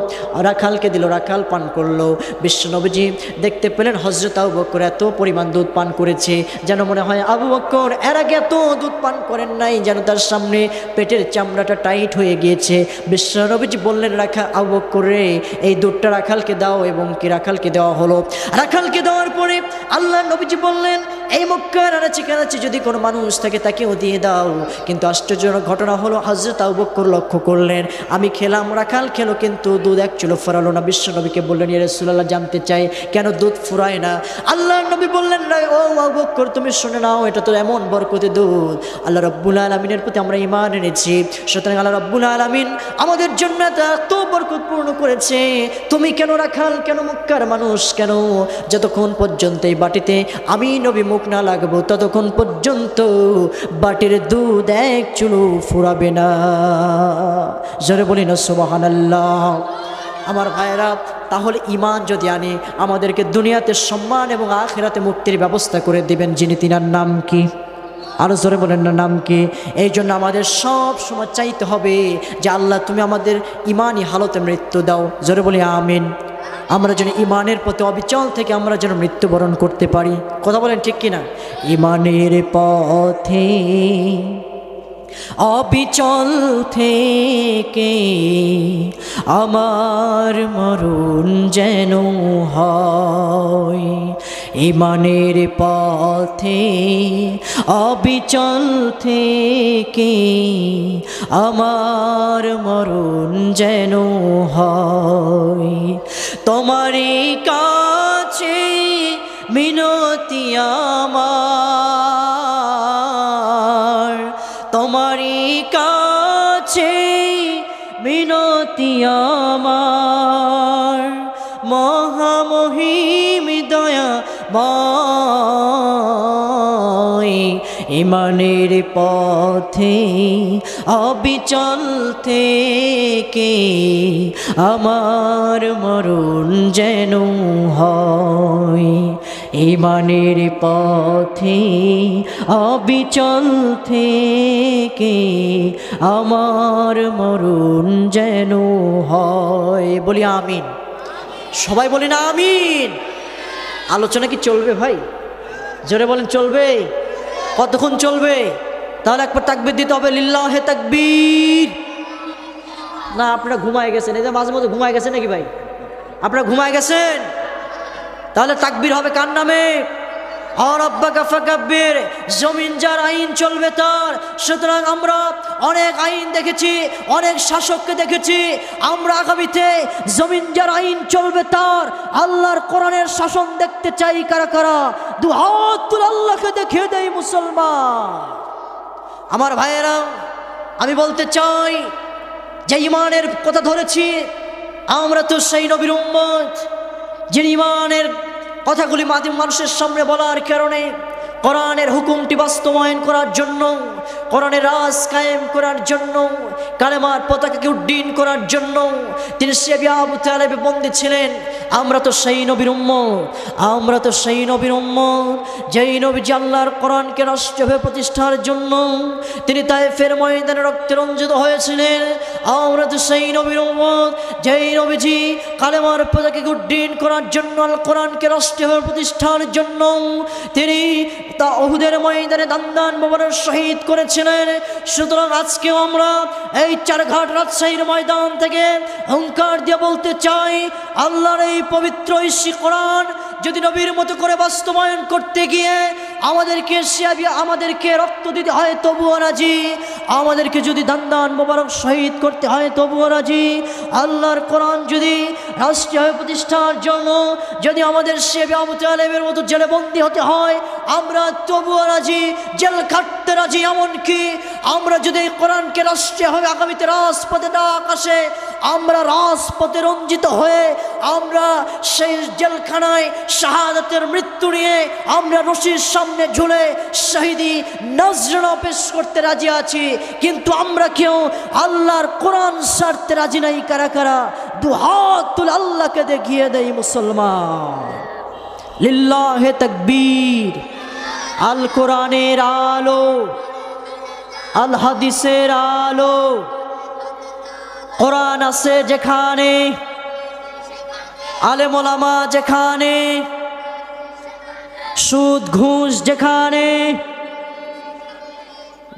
রাখালকে দিল, রাখাল পান করলো। বিশ্বনবীজি দেখতে পেলেন হযরত আবু বকর এত পরিমাণ দুধ পান করেছে, যেন মনে হয় আবু বকর এর আগে এত দুধ পান করেন নাই, যেন তার সামনে পেটের চামড়াটা টাইট হয়ে গিয়েছে। বিশ্বনবীজি বললেন, আবু বকর রে, এই দুধটা রাখালকে দাও, এবং কি রাখালকে দেওয়া হলো। রাখালকে দেওয়ার পরে আল্লাহ নবীজি বললেন, এই মক্কার আনাচে কানাচে যদি কোনো মানুষ থাকে তাকেও দিয়ে দাও। কিন্তু আশ্চর্যজনক ঘটনা হলো, হযরত আবু বকর লক্ষ্য করলেন, আমি খেলাম, রাখাল খেলো, কিন্তু দুধ এক চুলো ফুরালো না। বিশ্বনবীকে বললেন, ইয়া রাসূলুল্লাহ, জানতে চাই কেন দুধ ফুরায় না? আল্লাহর নবী বললেন, ও আবু বকর, তুমি শুনে নাও, এটা তো এমন বরকতে দুধ, আল্লাহ রাব্বুল আলামিনের প্রতি আমরা ঈমান এনেছি, সুতরাং আল্লাহ রাব্বুল আলামিন আমাদের জন্য এত বরকতপূর্ণ করেছে। তুমি কেন রাখাল, কেন মক্কার মানুষ, কেন যতক্ষণ পর্যন্ত এই বাটিতে আমি নবী মুখ না লাগবো, ততক্ষণ পর্যন্ত বাটির দুধ এক চুলো ফুরাবে না। জোরে বলি না সুবহানাল্লাহ। আমার ভাইয়েরা, তাহলে ঈমান যদি আনি, আমাদেরকে দুনিয়াতে সম্মান এবং আখিরাতে মুক্তির ব্যবস্থা করে দিবেন যিনি, তিনার নাম কি? আরো জোরে বলেন না, নাম কি? এই জন্য আমাদের সব সময় চাইতে হবে যে আল্লাহ, তুমি আমাদের ঈমানি হালতে মৃত্যু দাও। জোরে বলি আমিন। আমরা যেন ঈমানের পথে অবিচল থেকে আমরা যেন মৃত্যুবরণ করতে পারি। কথা বলেন ঠিক কিনা? ঈমানের পথে অবিচল থেকে আমার মরণ যেন হয়। ঈমানের পথে অবিচল থেকে আমার মরণ যেন হয়। তোমারই কাছে মিনতি আমার, তোমারই কাছে মিনতি আমার, মহামহিম দয়াময়। ঈমানের পথে অবিচল থেকে আমার মরণ যেন হয়। ঈমানের পথে অবিচল থেকে আমার মরণ যেন হয়। বলি আমিন। সবাই বলি না আমিন। আলোচনা কি চলবে ভাই? জোরে বলেন, চলবে? কতক্ষণ চলবে? তাহলে একবার তাকবীর দিতে হবে, লিল্লাহে তাকবীর। না আপনারা ঘুমায় গেছেন, এই যে মাঝে মাঝে ঘুমায় গেছেন নাকি ভাই? আপনারা ঘুমায় গেছেন? তাহলে তাকবীর হবে কার নামে? রব্বাকা ফাকাব্বির। জমিন যার আইন চলবে তার। সুতরাং আমরা অনেক আইন দেখেছি, অনেক শাসককে দেখেছি। আমরা আগামীতে জমিন যার আইন চলবে তার, আল্লাহর কোরআনের শাসন দেখতে চাই। কারা কারা দু হাত তুলে আল্লাহকে দেখিয়ে দেয় মুসলমান। আমার ভাইয়েরা, আমি বলতে চাই যে ঈমানের কথা ধরেছি, আমরা তো সেই নবীর উম্মত যিনি ঈমানের কথাগুলি মানুষের সামনে বলার কারণে কোরআনের হুকুমটি বাস্তবায়ন করার জন্য, কোরআনের রাজ কায়েম করার জন্য, কালেমার পতাকাকে উড্ডীন করার জন্য তিনি সেবি আবু তালেবে বন্দী ছিলেন। আমরা তো সেই নবীর উম্মত, আমরা তো সেই নবীর উম্মত যেই নবীজি আল্লাহর কোরআনকে রাষ্ট্রভাবে প্রতিষ্ঠার জন্য তিনি তায়েফের ময়দানে রক্তে রঞ্জিত হয়েছিলেন। আমরা তো সেই নবীর উম্মত যেই নবীজি কালেমার পতাকাকে উড্ডীন করার জন্য, আল কোরআনকে রাষ্ট্রভাবে প্রতিষ্ঠার জন্য তিনি তা উহুদের ময়দানে দান্দান মোবারক শহীদ করেছিলেন। সুতরাং আজকেও আমরা এই চারঘাট রাজশাহীর ময়দান থেকে হুঙ্কার দিয়ে বলতে চাই, আল্লাহর এই পবিত্র ঐশী কোরআন যদি নবীর মতো করে বাস্তবায়ন করতে গিয়ে আমাদেরকে রক্ত দিতে হয় তবুও রাজি, আমাদেরকে যদি দান্দান মোবারক শহীদ করতে হয় তবুও রাজি। আল্লাহর কোরআন যদি রাষ্ট্রীয় প্রতিষ্ঠার জন্য যদি আমাদের সেবি আবু তালেবের মতো জেলে বন্দী হতে হয় আমরা তবুও রাজি, জেল খাটতে রাজি। এমনকি আমরা যদি এই কোরআনকে রাষ্ট্রীয়ভাবে আগামীতে রাজপথে না আকাশে আমরা রাজপথে রঞ্জিত হয়ে আমরা সেই জেলখানায় শাহাদাতের মৃত্যু নিয়ে আমরা রশির সামনে ঝুলে শহীদি নজরানা পেশ করতে রাজি আছি, কিন্তু আমরা কেউ আল্লাহর কোরআন ছাড়তে রাজি নাই। কারা কারা দুহাত তুলে আল্লাহকে দেখিয়ে দেয় মুসলমান। লিল্লাহে তাকবীর। আল কোরআনের আলো, আল হাদিসের আলো, কোরআন আছে যেখানে, আলেম ওলামা যেখানে, সুদ ঘুষ যেখানে,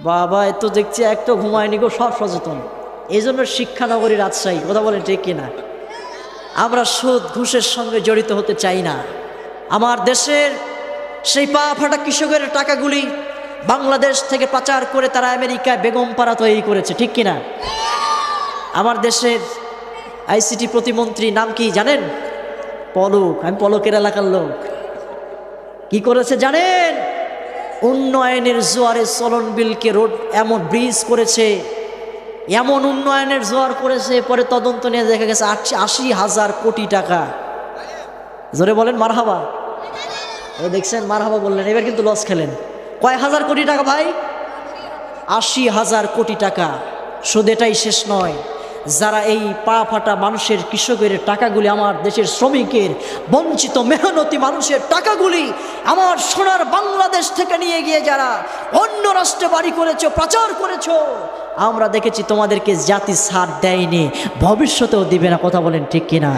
বাবা এত দেখছি একটা ঘুমায়নি গো, সব সচেতন। এই জন্য শিক্ষানগরী রাজশাহী, কথা বলেন ঠিক কিনা? আমরা সুদ ঘুষের সঙ্গে জড়িত হতে চাই না। আমার দেশের সেই পা ফাটা কৃষকের টাকাগুলি বাংলাদেশ থেকে পাচার করে তারা আমেরিকায় বেগম পাড়া তৈরি করেছে, ঠিক কিনা? আমার দেশের আইসিটি প্রতিমন্ত্রী নাম কি জানেন? পলক। আমি পলকের এলাকার লোক। কি করেছে জানেন? উন্নয়নের জোয়ারে চলন বিলকে রোড এমন ব্রিজ করেছে, এমন উন্নয়নের জোয়ার করেছে, পরে তদন্ত নিয়ে দেখা গেছে ৮০,০০০ কোটি টাকা। জোরে বলেন মারহাবা। এই দেখছেন, মারহাবা বললেন, এবার কিন্তু লস খেলেন। কয় হাজার কোটি টাকা ভাই? ৮০,০০০ কোটি টাকা। শুধু এটাই শেষ নয়, যারা এই পা ফাটা মানুষের কৃষকের টাকাগুলি, আমার দেশের শ্রমিকের বঞ্চিত মেহনতি মানুষের টাকাগুলি আমার সোনার বাংলাদেশ থেকে নিয়ে গিয়ে যারা অন্য রাষ্ট্রে বাড়ি করেছো, পাচার করেছো, আমরা দেখেছি তোমাদেরকে জাতি ছাড় দেয়নি, ভবিষ্যতেও দিবে না। কথা বলেন ঠিক কিনা?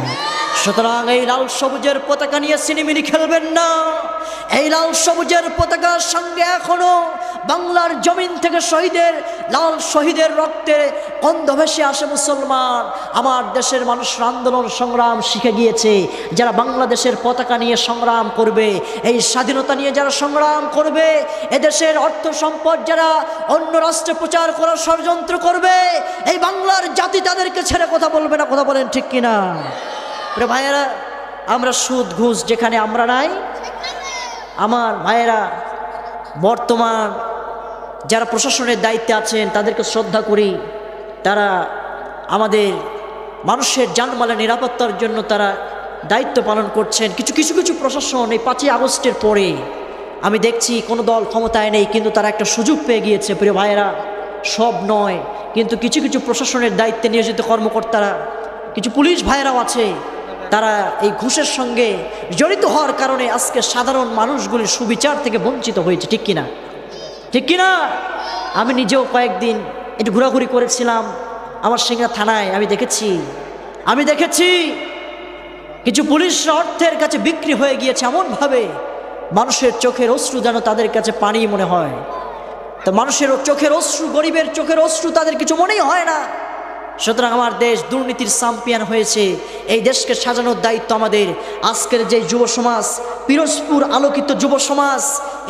সুতরাং এই লাল সবুজের পতাকা নিয়ে সিনেমিনি খেলবেন না। এই লাল সবুজের পতাকার সঙ্গে এখনো বাংলার জমিন থেকে শহীদের রক্তে গন্ধ ভেসে আসে মুসলমান। আমার দেশের মানুষের আন্দোলন সংগ্রাম শিখে গিয়েছে, যারা বাংলাদেশের পতাকা নিয়ে সংগ্রাম করবে, এই স্বাধীনতা নিয়ে যারা সংগ্রাম করবে, এদেশের অর্থ সম্পদ যারা অন্য রাষ্ট্রে প্রচার করার ষড়যন্ত্র করবে, এই বাংলার জাতি তাদেরকে ছেড়ে কথা বলবে না। কথা বলেন ঠিক কিনা? ভাইয়েরা, আমরা সুদ ঘুষ যেখানে আমরা নাই, আমার ভাইয়েরা বর্তমান যারা প্রশাসনের দায়িত্বে আছেন তাদেরকে শ্রদ্ধা করি। তারা আমাদের মানুষের জানমালের নিরাপত্তার জন্য তারা দায়িত্ব পালন করছেন। কিছু প্রশাসন এই ৫ই আগস্টের পরে আমি দেখছি কোনো দল ক্ষমতায় নেই, কিন্তু তারা একটা সুযোগ পেয়ে গিয়েছে। প্রিয় ভাইয়েরা, সব নয়, কিন্তু কিছু প্রশাসনের দায়িত্বে নিয়োজিত কর্মকর্তারা, কিছু পুলিশ ভাইয়েরাও আছে, তারা এই ঘুষের সঙ্গে জড়িত হওয়ার কারণে আজকে সাধারণ মানুষগুলি সুবিচার থেকে বঞ্চিত হয়েছে, ঠিক কিনা? ঠিক কিনা? আমি নিজেও কয়েকদিন একটু ঘোরাঘুরি করেছিলাম আমার সিংড়া থানায়। আমি দেখেছি কিছু পুলিশরা অর্থের কাছে বিক্রি হয়ে গিয়েছে এমনভাবে, মানুষের চোখের অশ্রু যেন তাদের কাছে পানি মনে হয়। তো মানুষের চোখের অশ্রু, গরিবের চোখের অশ্রু তাদের কিছু মনেই হয় না। সুতরাং আমার দেশ দুর্নীতির চ্যাম্পিয়ন হয়েছে। এই দেশকে সাজানোর দায়িত্ব আমাদের। আজকের যে যুব সমাজ, পিরোজপুর আলোকিত যুব সমাজ,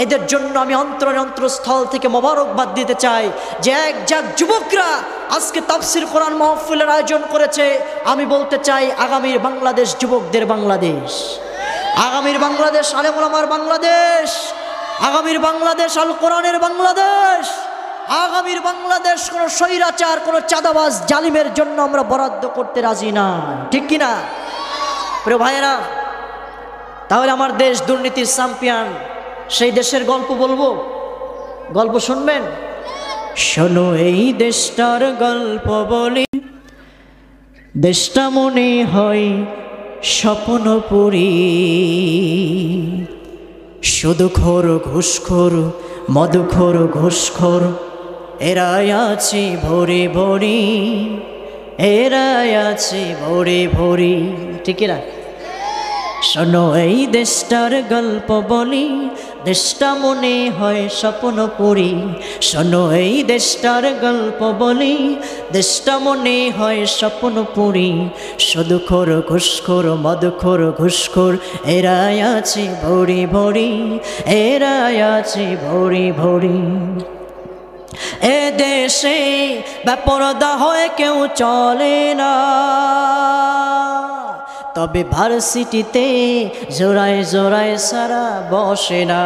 এদের জন্য আমি অন্তরস্থল থেকে মোবারকবাদ দিতে চাই যে এক যুবকরা আজকে তাফসির কোরআন মাহফিলের আয়োজন করেছে। আমি বলতে চাই, আগামীর বাংলাদেশ যুবকদের বাংলাদেশ, আগামীর বাংলাদেশ আলেম ওলামার বাংলাদেশ, আগামীর বাংলাদেশ আল কোরআনের বাংলাদেশ, আগামীর বাংলাদেশ কোনো স্বৈরাচার, কোনো চাঁদাবাজ জালিমের জন্য আমরা বরাদ্দ করতে রাজি না, ঠিক কিনা? প্রিয় ভাইয়েরা, তাহলে আমার দেশ দুর্নীতির চ্যাম্পিয়ন, সেই দেশের গল্প বলবো, গল্প শুনবেন? শোনো এই দেশটার গল্প বলি, দেশটা মনে হয় স্বপ্নপুরী। সুদখোর ঘুষখোর মধুখোর ঘুষখোর এরাই আছে ভরে ভরি, এরাই আছে ভরে ভরি, ঠিক না? শোনো এই দেশটার গল্প বলি, দেশটা মনে হয় স্বপ্নপুরী। শোনো এই দেশটার গল্প বলি, দেশটা মনে হয় স্বপ্নপুরী। সুদখোর ঘুষখোর মধুখোর ঘুষখোর এরাই আছে ভরি ভরি, এরাই আছে ভরি ভরি। এ দেশে বেপরদা হয়ে কেউ চলে না, তবে ভার্সিটিতে জোড়ায় জোড়ায় সারা বসে না।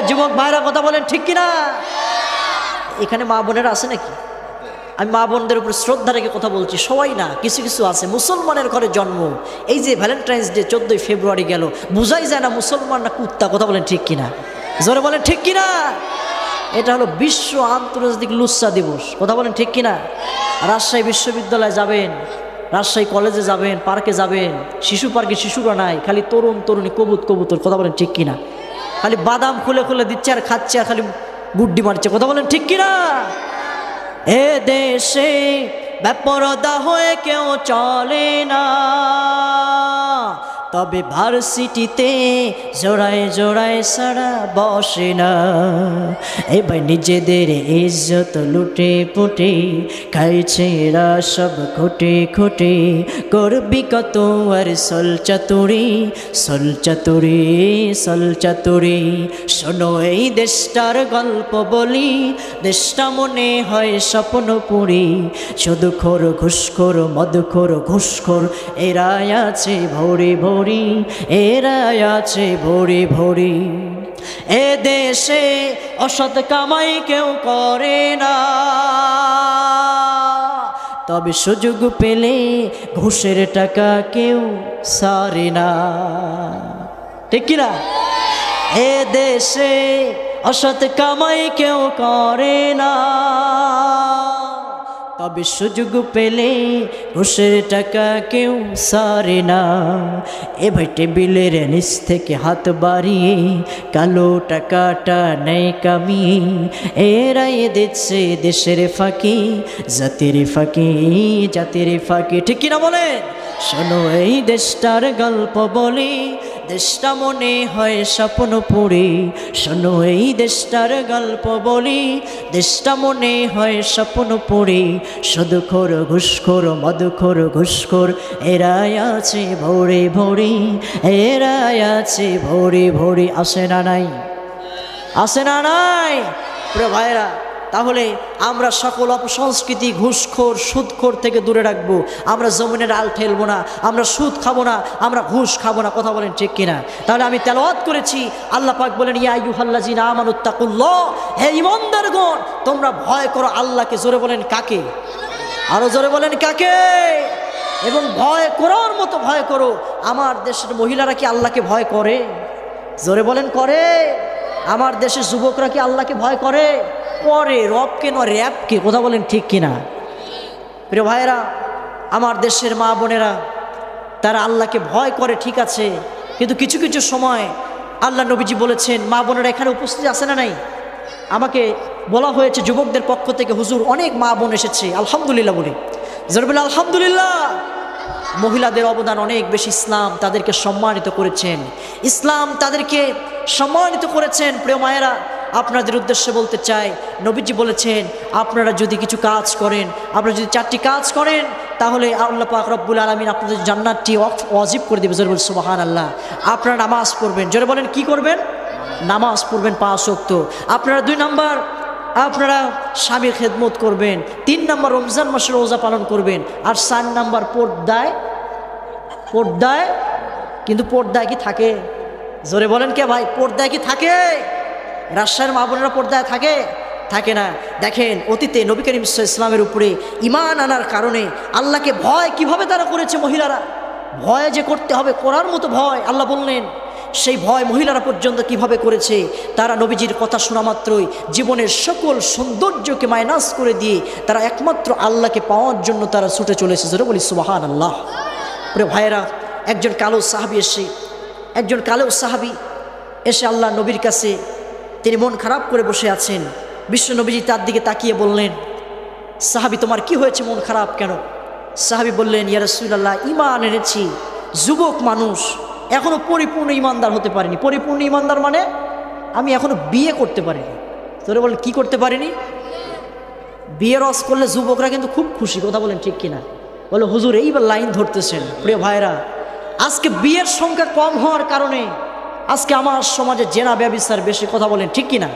যুবক ভাইরা কথা বলেন ঠিক কিনা? এখানে মা বোনেরা আছে নাকি? আমি মা বোনদের উপর শ্রদ্ধা রেখে কথা বলছি, সবাই না, কিছু কিছু আছে। মুসলমানের ঘরে জন্ম, এই যে ভ্যালেন্টাইন্স ডে 14 ফেব্রুয়ারি গেল, বোঝাই যায় না মুসলমান না কুত্তা। কথা বলেন ঠিক কিনা? জোরে বলেন ঠিক কিনা? এটা হলো বিশ্ব আন্তর্জাতিক লুচ্চা দিবস। কথা বলেন ঠিক কিনা? রাজশাহী বিশ্ববিদ্যালয়ে যাবেন, রাজশাহী কলেজে যাবেন, পার্কে যাবেন, শিশু পার্কে শিশুরা নাই, খালি তরুণ তরুণী কবুতর। কথা বলেন ঠিক কিনা? খালি বাদাম খুলে খুলে দিচ্ছে আর খাচ্ছে আর খালি গুড্ডি মারছে। কথা বলেন ঠিক কিনা? এ দেশে বেপরদা হয়ে কেউ চলে না, তবে ভার্সিটিতে জোড়ায় জোড়ায় সারা বসে না। এবার নিজেদের ইজ্জত লুটে পুটে খাইছে এরা সব খুঁটে খুঁটে। করবি কত আর সল চাতুরি, সল চাতুরি, সল চাতুরি। শোনো এই দেশটার গল্প বলি, দেশটা মনে হয় স্বপ্নপুরী। সুদখোর ঘুষখোর মধুখোর ঘুষখোর এরাই আছে ভরি ভরি, এরাই আছে ভরি ভরি। এ দেশে অসৎ কামাই কেউ করে না, তবে সুযোগ পেলে ঘুষের টাকা কেউ সারে না, ঠিক কিনা? এ দেশে অসৎ কামাই কেউ করে না, তবে সুযোগ পেলে ঘুষের টাকা কেউ সারে না। এ ভাই টেবিলের নিচ থেকে হাত বাড়িয়ে কালো টাকাটা নেয় কামিয়ে, এরাই দিচ্ছে দেশের ফাঁকি, জাতির ফাঁকি, জাতির ফাঁকি, ঠিক কিনা বলেন? শোনো এই দেশটার গল্প বলি, দেশটা মনে হয় স্বপ্নপুরী। শোনো এই দেশটার গল্প বলি, দেশটা মনে হয় স্বপ্নপুরী। সুদখোর ঘুষখোর মধুখোর ঘুষখোর এরাই আছে ভরি ভরি, এরাই আছে ভরি ভরি। আসে না নাই? আসে না নাই? প্রিয় ভাইরা, তাহলে আমরা সকল অপসংস্কৃতি ঘুষখোর সুদখোর থেকে দূরে রাখবো। আমরা জমিনের আল ঠেলবো না, আমরা সুদ খাবো না, আমরা ঘুষ খাবো না। কথা বলেন ঠিক কিনা? তাহলে আমি তেলাওয়াত করেছি, আল্লাহ পাক বলেন ইয়া আইয়ুহাল্লাযিনা আমানুত্তাকুল্লাহ, হে ঈমানদারগণ তোমরা ভয় করো আল্লাহকে। জোরে বলেন কাকে? আরো জোরে বলেন কাকে? এবং ভয় করার মতো ভয় করো। আমার দেশের মহিলারা কি আল্লাহকে ভয় করে? জোরে বলেন করে? আমার দেশের যুবকরা কি আল্লাহকে ভয় করে? করে। রবকে নয়, র্যাবকে। কথা বলেন ঠিক কিনা? প্রিয় ভাইয়েরা, আমার দেশের মা বোনেরা তারা আল্লাহকে ভয় করে, ঠিক আছে, কিন্তু কিছু কিছু সময় আল্লাহ নবীজি বলেছেন, মা বোনেরা এখানে উপস্থিত আছে না নাই? আমাকে বলা হয়েছে যুবকদের পক্ষ থেকে, হুজুর অনেক মা বোন এসেছে, আলহামদুলিল্লাহ বলি। জরুল আলহামদুলিল্লাহ। মহিলাদের অবদান অনেক বেশি, ইসলাম তাদেরকে সম্মানিত করেছেন, ইসলাম তাদেরকে সম্মানিত করেছেন। প্রিয় মায়েরা, আপনাদের উদ্দেশ্যে বলতে চাই, নবীজি বলেছেন আপনারা যদি কিছু কাজ করেন, আপনারা যদি 4টি কাজ করেন, তাহলে আল্লাহ পাক রব্বুল আলামিন আপনাদের জান্নাতটি ওয়াজিব করে দেবে। জোরে বলেন সুবহানাল্লাহ। আপনারা নামাজ পড়বেন। জোরে বলেন কি করবেন? নামাজ পড়বেন 5 ওয়াক্ত। আপনারা 2 নাম্বার আপনারা স্বামীর খেদমত করবেন। 3 নাম্বার রমজান মাসের রোজা পালন করবেন। আর 4 নাম্বার পর্দায়, পর্দায়, কিন্তু পর্দায় কি থাকে? জোরে বলেন কে ভাই? পর্দায় কি থাকে? রাজশাহীর মা বোনেরা পর্দায় থাকে? থাকে না। দেখেন অতীতে নবী করিম সাল্লাল্লাহু আলাইহি ওয়াসাল্লামের উপরে ঈমান আনার কারণে আল্লাহকে ভয় কিভাবে তারা করেছে মহিলারা। ভয় যে করতে হবে, করার মতো ভয়। আল্লাহ বললেন সেই ভয় মহিলারা পর্যন্ত কিভাবে করেছে, তারা নবীজির কথা শোনা মাত্রই জীবনের সকল সৌন্দর্যকে মাইনাস করে দিয়ে তারা একমাত্র আল্লাহকে পাওয়ার জন্য তারা ছুটে চলেছে। যেটা বলি সুবহানাল্লাহ। প্রিয় ভাইয়েরা, একজন কালো সাহাবী এসে আল্লাহ নবীর কাছে তিনি মন খারাপ করে বসে আছেন। বিশ্ব নবীজি তার দিকে তাকিয়ে বললেন, সাহাবী তোমার কি হয়েছে, মন খারাপ কেন? সাহাবী বললেন, ইয়া রাসূলুল্লাহ, ঈমান এনেছি, যুবক মানুষ, এখনো পরিপূর্ণ ঈমানদার হতে পারিনি। পরিপূর্ণ ঈমানদার মানে আমি এখনো বিয়ে করতে পারিনি। তোরে বলেন কি করতে পারিনি? বিয়ে রস করলে যুবকরা কিন্তু খুব খুশি, কথা বলেন ঠিক কিনা? বলে হুজুর এইবার লাইন ধরতেছেন। প্রিয় ভাইরা, আজকে বিয়ের সংখ্যা কম হওয়ার কারণে আজকে আমার সমাজে জেনা ব্যভিচার বেশি, কথা বলেন ঠিক কিনা?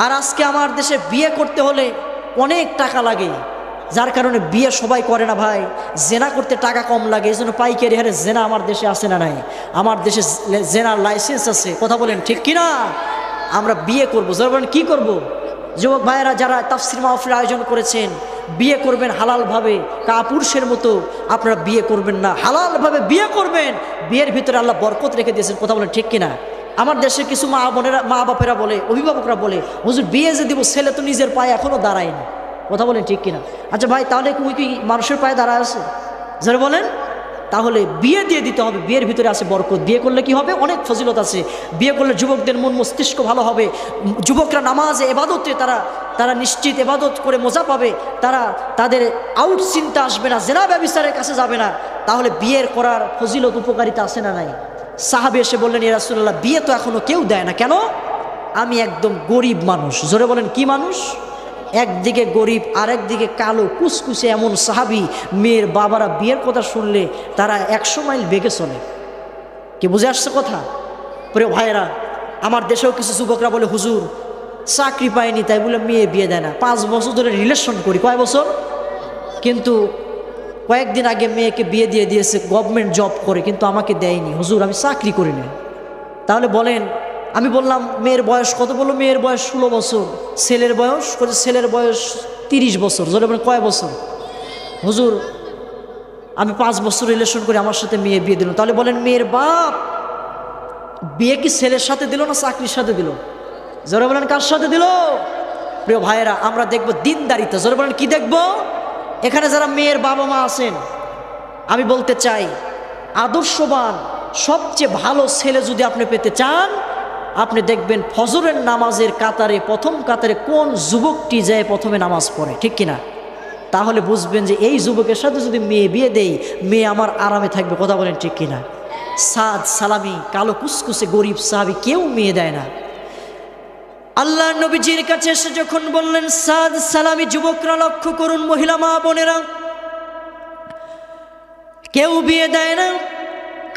আর আজকে আমার দেশে বিয়ে করতে হলে অনেক টাকা লাগে, যার কারণে বিয়ে সবাই করে না ভাই। জেনা করতে টাকা কম লাগে, এই জন্য পাইকারি হারে জেনা আমার দেশে আসে না নাই? আমার দেশে জেনার লাইসেন্স আছে, কথা বলেন ঠিক কিনা? আমরা বিয়ে করবো, যারা বলেন কী করবো? যুবক ভাইয়েরা যারা তাফসির মাহফিল আয়োজন করেছেন, বিয়ে করবেন হালালভাবে, কাপুরুষের মতো আপনারা বিয়ে করবেন না, হালালভাবে বিয়ে করবেন। বিয়ের ভিতরে আল্লাহ বরকত রেখে দিয়েছেন, কথা বলেন ঠিক কিনা? আমার দেশে কিছু মা বাপেরা বলে, অভিভাবকরা বলে, হুজুর বিয়ে যে দিব, ছেলে তো নিজের পায়ে এখনও দাঁড়ায়নি, কথা বলেন ঠিক কিনা? আচ্ছা ভাই, তাহলে কি মানুষের পায়ে দাঁড়ায় আছে? যারা বলেন তাহলে বিয়ে দিয়ে দিতে হবে, বিয়ের ভিতরে আছে বরকত। বিয়ে করলে কি হবে? অনেক ফজিলত আছে। বিয়ে করলে যুবকদের মন মস্তিষ্ক ভালো হবে, যুবকরা নামাজে এবাদতে তারা নিশ্চিত এবাদত করে মজা পাবে, তাদের আউট চিন্তা আসবে না, জেনা ব্যভিচারের কাছে যাবে না। তাহলে বিয়ের করার ফজিলত উপকারিতা আছে না নাই? সাহাবী এসে বললেন, ইয়া রাসূলুল্লাহ, বিয়ে তো এখনো কেউ দেয় না, কেন? আমি একদম গরিব মানুষ। জোরে বলেন কি মানুষ? একদিকে গরিব, আরেকদিকে কালো কুচকুচে এমন সাহাবী, মেয়ের বাবারা বিয়ের কথা শুনলে তারা 100 মাইল বেগে চলে। কি বুঝে আসছে কথা? প্রিয় ভাইয়েরা, আমার দেশেও কিছু যুবকরা বলে, হুজুর চাকরি পাইনি তাই বলে মেয়ে বিয়ে দেয় না। 5 বছর ধরে রিলেশন করি, কয় বছর? কিন্তু কয়েকদিন আগে মেয়েকে বিয়ে দিয়ে দিয়েছে, গভর্নমেন্ট জব করে, কিন্তু আমাকে দেয়নি। হুজুর আমি চাকরি করি না। তাহলে বলেন, আমি বললাম মেয়ের বয়স কত? বললো মেয়ের বয়স 16 বছর। ছেলের বয়স? ছেলের বয়স 30 বছর। জোরে বলেন কয় বছর? হুজুর আমি 5 বছর রিলেশন করে আমার সাথে মেয়ে বিয়ে দিল। তাহলে বলেন মেয়ের বাপ বিয়ে কি ছেলের সাথে দিল না চাকরির সাথে দিল? জোরে বলেন কার সাথে দিল? প্রিয় ভাইয়েরা, আমরা দেখবো দিনদারিতা। জোরে বলেন কি দেখবো? এখানে যারা মেয়ের বাবা মা আছেন, আমি বলতে চাই, আদর্শবান সবচেয়ে ভালো ছেলে যদি আপনি পেতে চান, আপনি দেখবেন ফজরের নামাজের কাতারে প্রথম কাতারে কোন যুবকটি যায় প্রথমে নামাজ পড়ে, ঠিক কিনা? তাহলে বুঝবেন যে এই যুবকের সাথে যদি মেয়ে বিয়ে দেই, মেয়ে আমার আরামে থাকবে, কথা বলেন ঠিক কিনা? সাদ সালামি কালো কুসকুসে গরিব সাহাবী কেউ মেয়ে দেয় না। আল্লাহ নবীজির কাছে এসে যখন বললেন সাদ সালামি, যুবকরা লক্ষ্য করুন, মহিলা মা বোনেরা, কেউ বিয়ে দেয় না।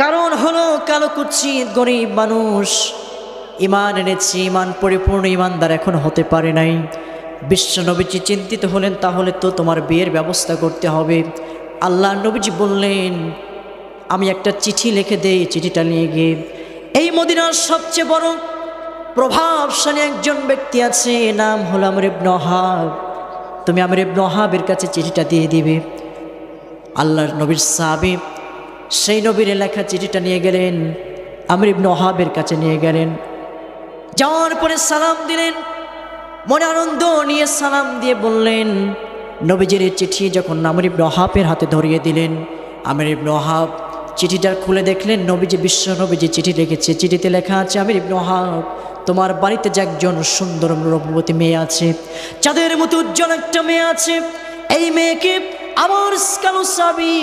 কারণ হলো কালো কুচ্ছিত গরিব মানুষ, ইমান এনেছি, ইমান পরিপূর্ণ ইমানদার এখন হতে পারে নাই। বিশ্ব নবীজি চিন্তিত হলেন, তাহলে তো তোমার বিয়ের ব্যবস্থা করতে হবে। আল্লাহ নবীজি বললেন, আমি একটা চিঠি লিখে দেই, চিঠিটা নিয়ে গিয়ে এই মদিনার সবচেয়ে বড় প্রভাবশালী একজন ব্যক্তি আছে, নাম হলো আমর ইবনে ওয়াহাব, তুমি আমর ইবনে ওয়াহাবের কাছে চিঠিটা দিয়ে দিবে। আল্লাহর নবীর সাহাবী সেই নবীর লেখা চিঠিটা নিয়ে গেলেন, আমর ইবনে ওয়াহাবের কাছে নিয়ে গেলেন। যাওয়ার পরে সালাম দিলেন, মনে আনন্দ নিয়ে সালাম দিয়ে বললেন, নবীজির চিঠি যখন আমর ইবনে ওয়াহাবের হাতে ধরিয়ে দিলেন, আমর ইবনে ওয়াহাব চিঠিটা খুলে দেখলেন, বিশ্ব নবীজি চিঠি লিখেছে। চিঠিতে লেখা আছে, আমর ইবনে ওয়াহাব, তোমার বাড়িতে যে একজন সুন্দর রূপবতী মেয়ে আছে, চাঁদের মতো উজ্জ্বল একটা মেয়ে আছে, এই মেয়েকে আমার কালো সাহাবী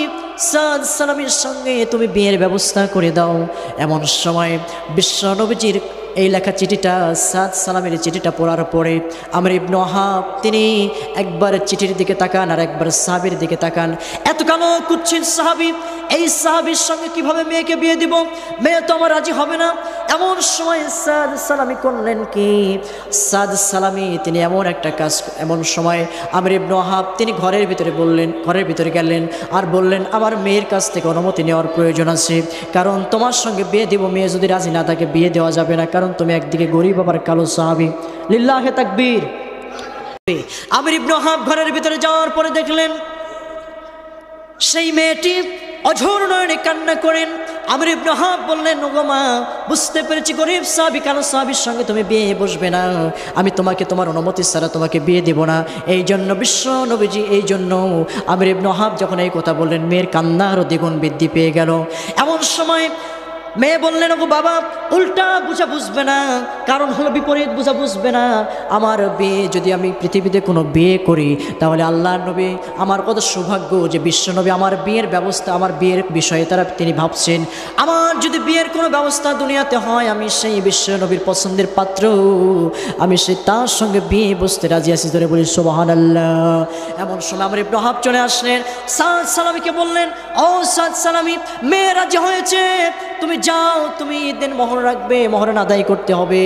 সাদ সালামের সঙ্গে তুমি বিয়ের ব্যবস্থা করে দাও। এমন সময় বিশ্ব নবীজির এই লেখা চিঠিটা, সাদ সালামের চিঠিটা পড়ার পরে আমর ইবনে ওয়াহাব তিনি একবার চিঠির দিকে তাকান আর একবার সাহাবীর দিকে তাকান। এত কালো কুচ্ছিত সাহাবী, এই সাহাবীর সঙ্গে কিভাবে মেয়েকে বিয়ে দিব? মেয়ে তো আমার রাজি হবে না। এমন সময় সাদ সালামি করলেন কি? সাদ সালামি তিনি এমন একটা কাজ, এমন সময় আমর ইবনে ওয়াহাব তিনি ঘরের ভিতরে গেলেন আর বললেন, আমার মেয়ের কাছ থেকে অনুমতি নেওয়ার প্রয়োজন আছে, কারণ তোমার সঙ্গে বিয়ে দিব, মেয়ে যদি রাজি না থাকে বিয়ে দেওয়া যাবে না, কারণ তুমি একদিকে গরিব আবার কালো সাহাবী। লিল্লাহে তাকবীর। আমর ইবনে ওয়াহাব ঘরের ভিতরে যাওয়ার পরে দেখলেন সেই মেয়েটি অঝোর নয়নে কান্না করেন, আমর ইবনে ওয়াহাব বললেন, ওগো মা, বুঝতে পেরেছি গরিব সাহাবী, কারো সাহাবীর সঙ্গে তুমি বিয়ে বসবে না, আমি তোমাকে তোমার অনুমতি ছাড়া তোমাকে বিয়ে দেব না। এই জন্য বিশ্ব নবীজি, এই জন্য আমর ইবনে ওয়াহাব যখন এই কথা বললেন, মেয়ের কান্না আরও দ্বিগুণ বৃদ্ধি পেয়ে গেল। এমন সময় মেয়ে বললেন, ওগো বাবা, উল্টা বুঝা বুঝবে না, কারণ হলো বিপরীত বুঝা বুঝবে না। আমার বিয়ে যদি আমি পৃথিবীতে কোনো বিয়ে করি, তাহলে আল্লাহর নবী, আমার কত সৌভাগ্য যে বিশ্বনবী আমার বিয়ের ব্যবস্থা, আমার বিয়ের বিষয়ে তিনি ভাবছেন। আমার যদি বিয়ের কোনো ব্যবস্থা দুনিয়াতে হয়, আমি সেই বিশ্বনবীর পছন্দের পাত্র, আমি সেই তার সঙ্গে বিয়ে বসতে রাজি আছি। ধরে বলি সুবহানাল্লাহ। এমন সময় আমর ইবনে ওয়াহাব চলে আসলেন, সাদ সালামীকে বললেন, ও সাদ সালামী, মেয়ে রাজি হয়েছে, তুমি যাও, তুমি ঈদের মোহর রাখবে, মোহরানা আদায় করতে হবে,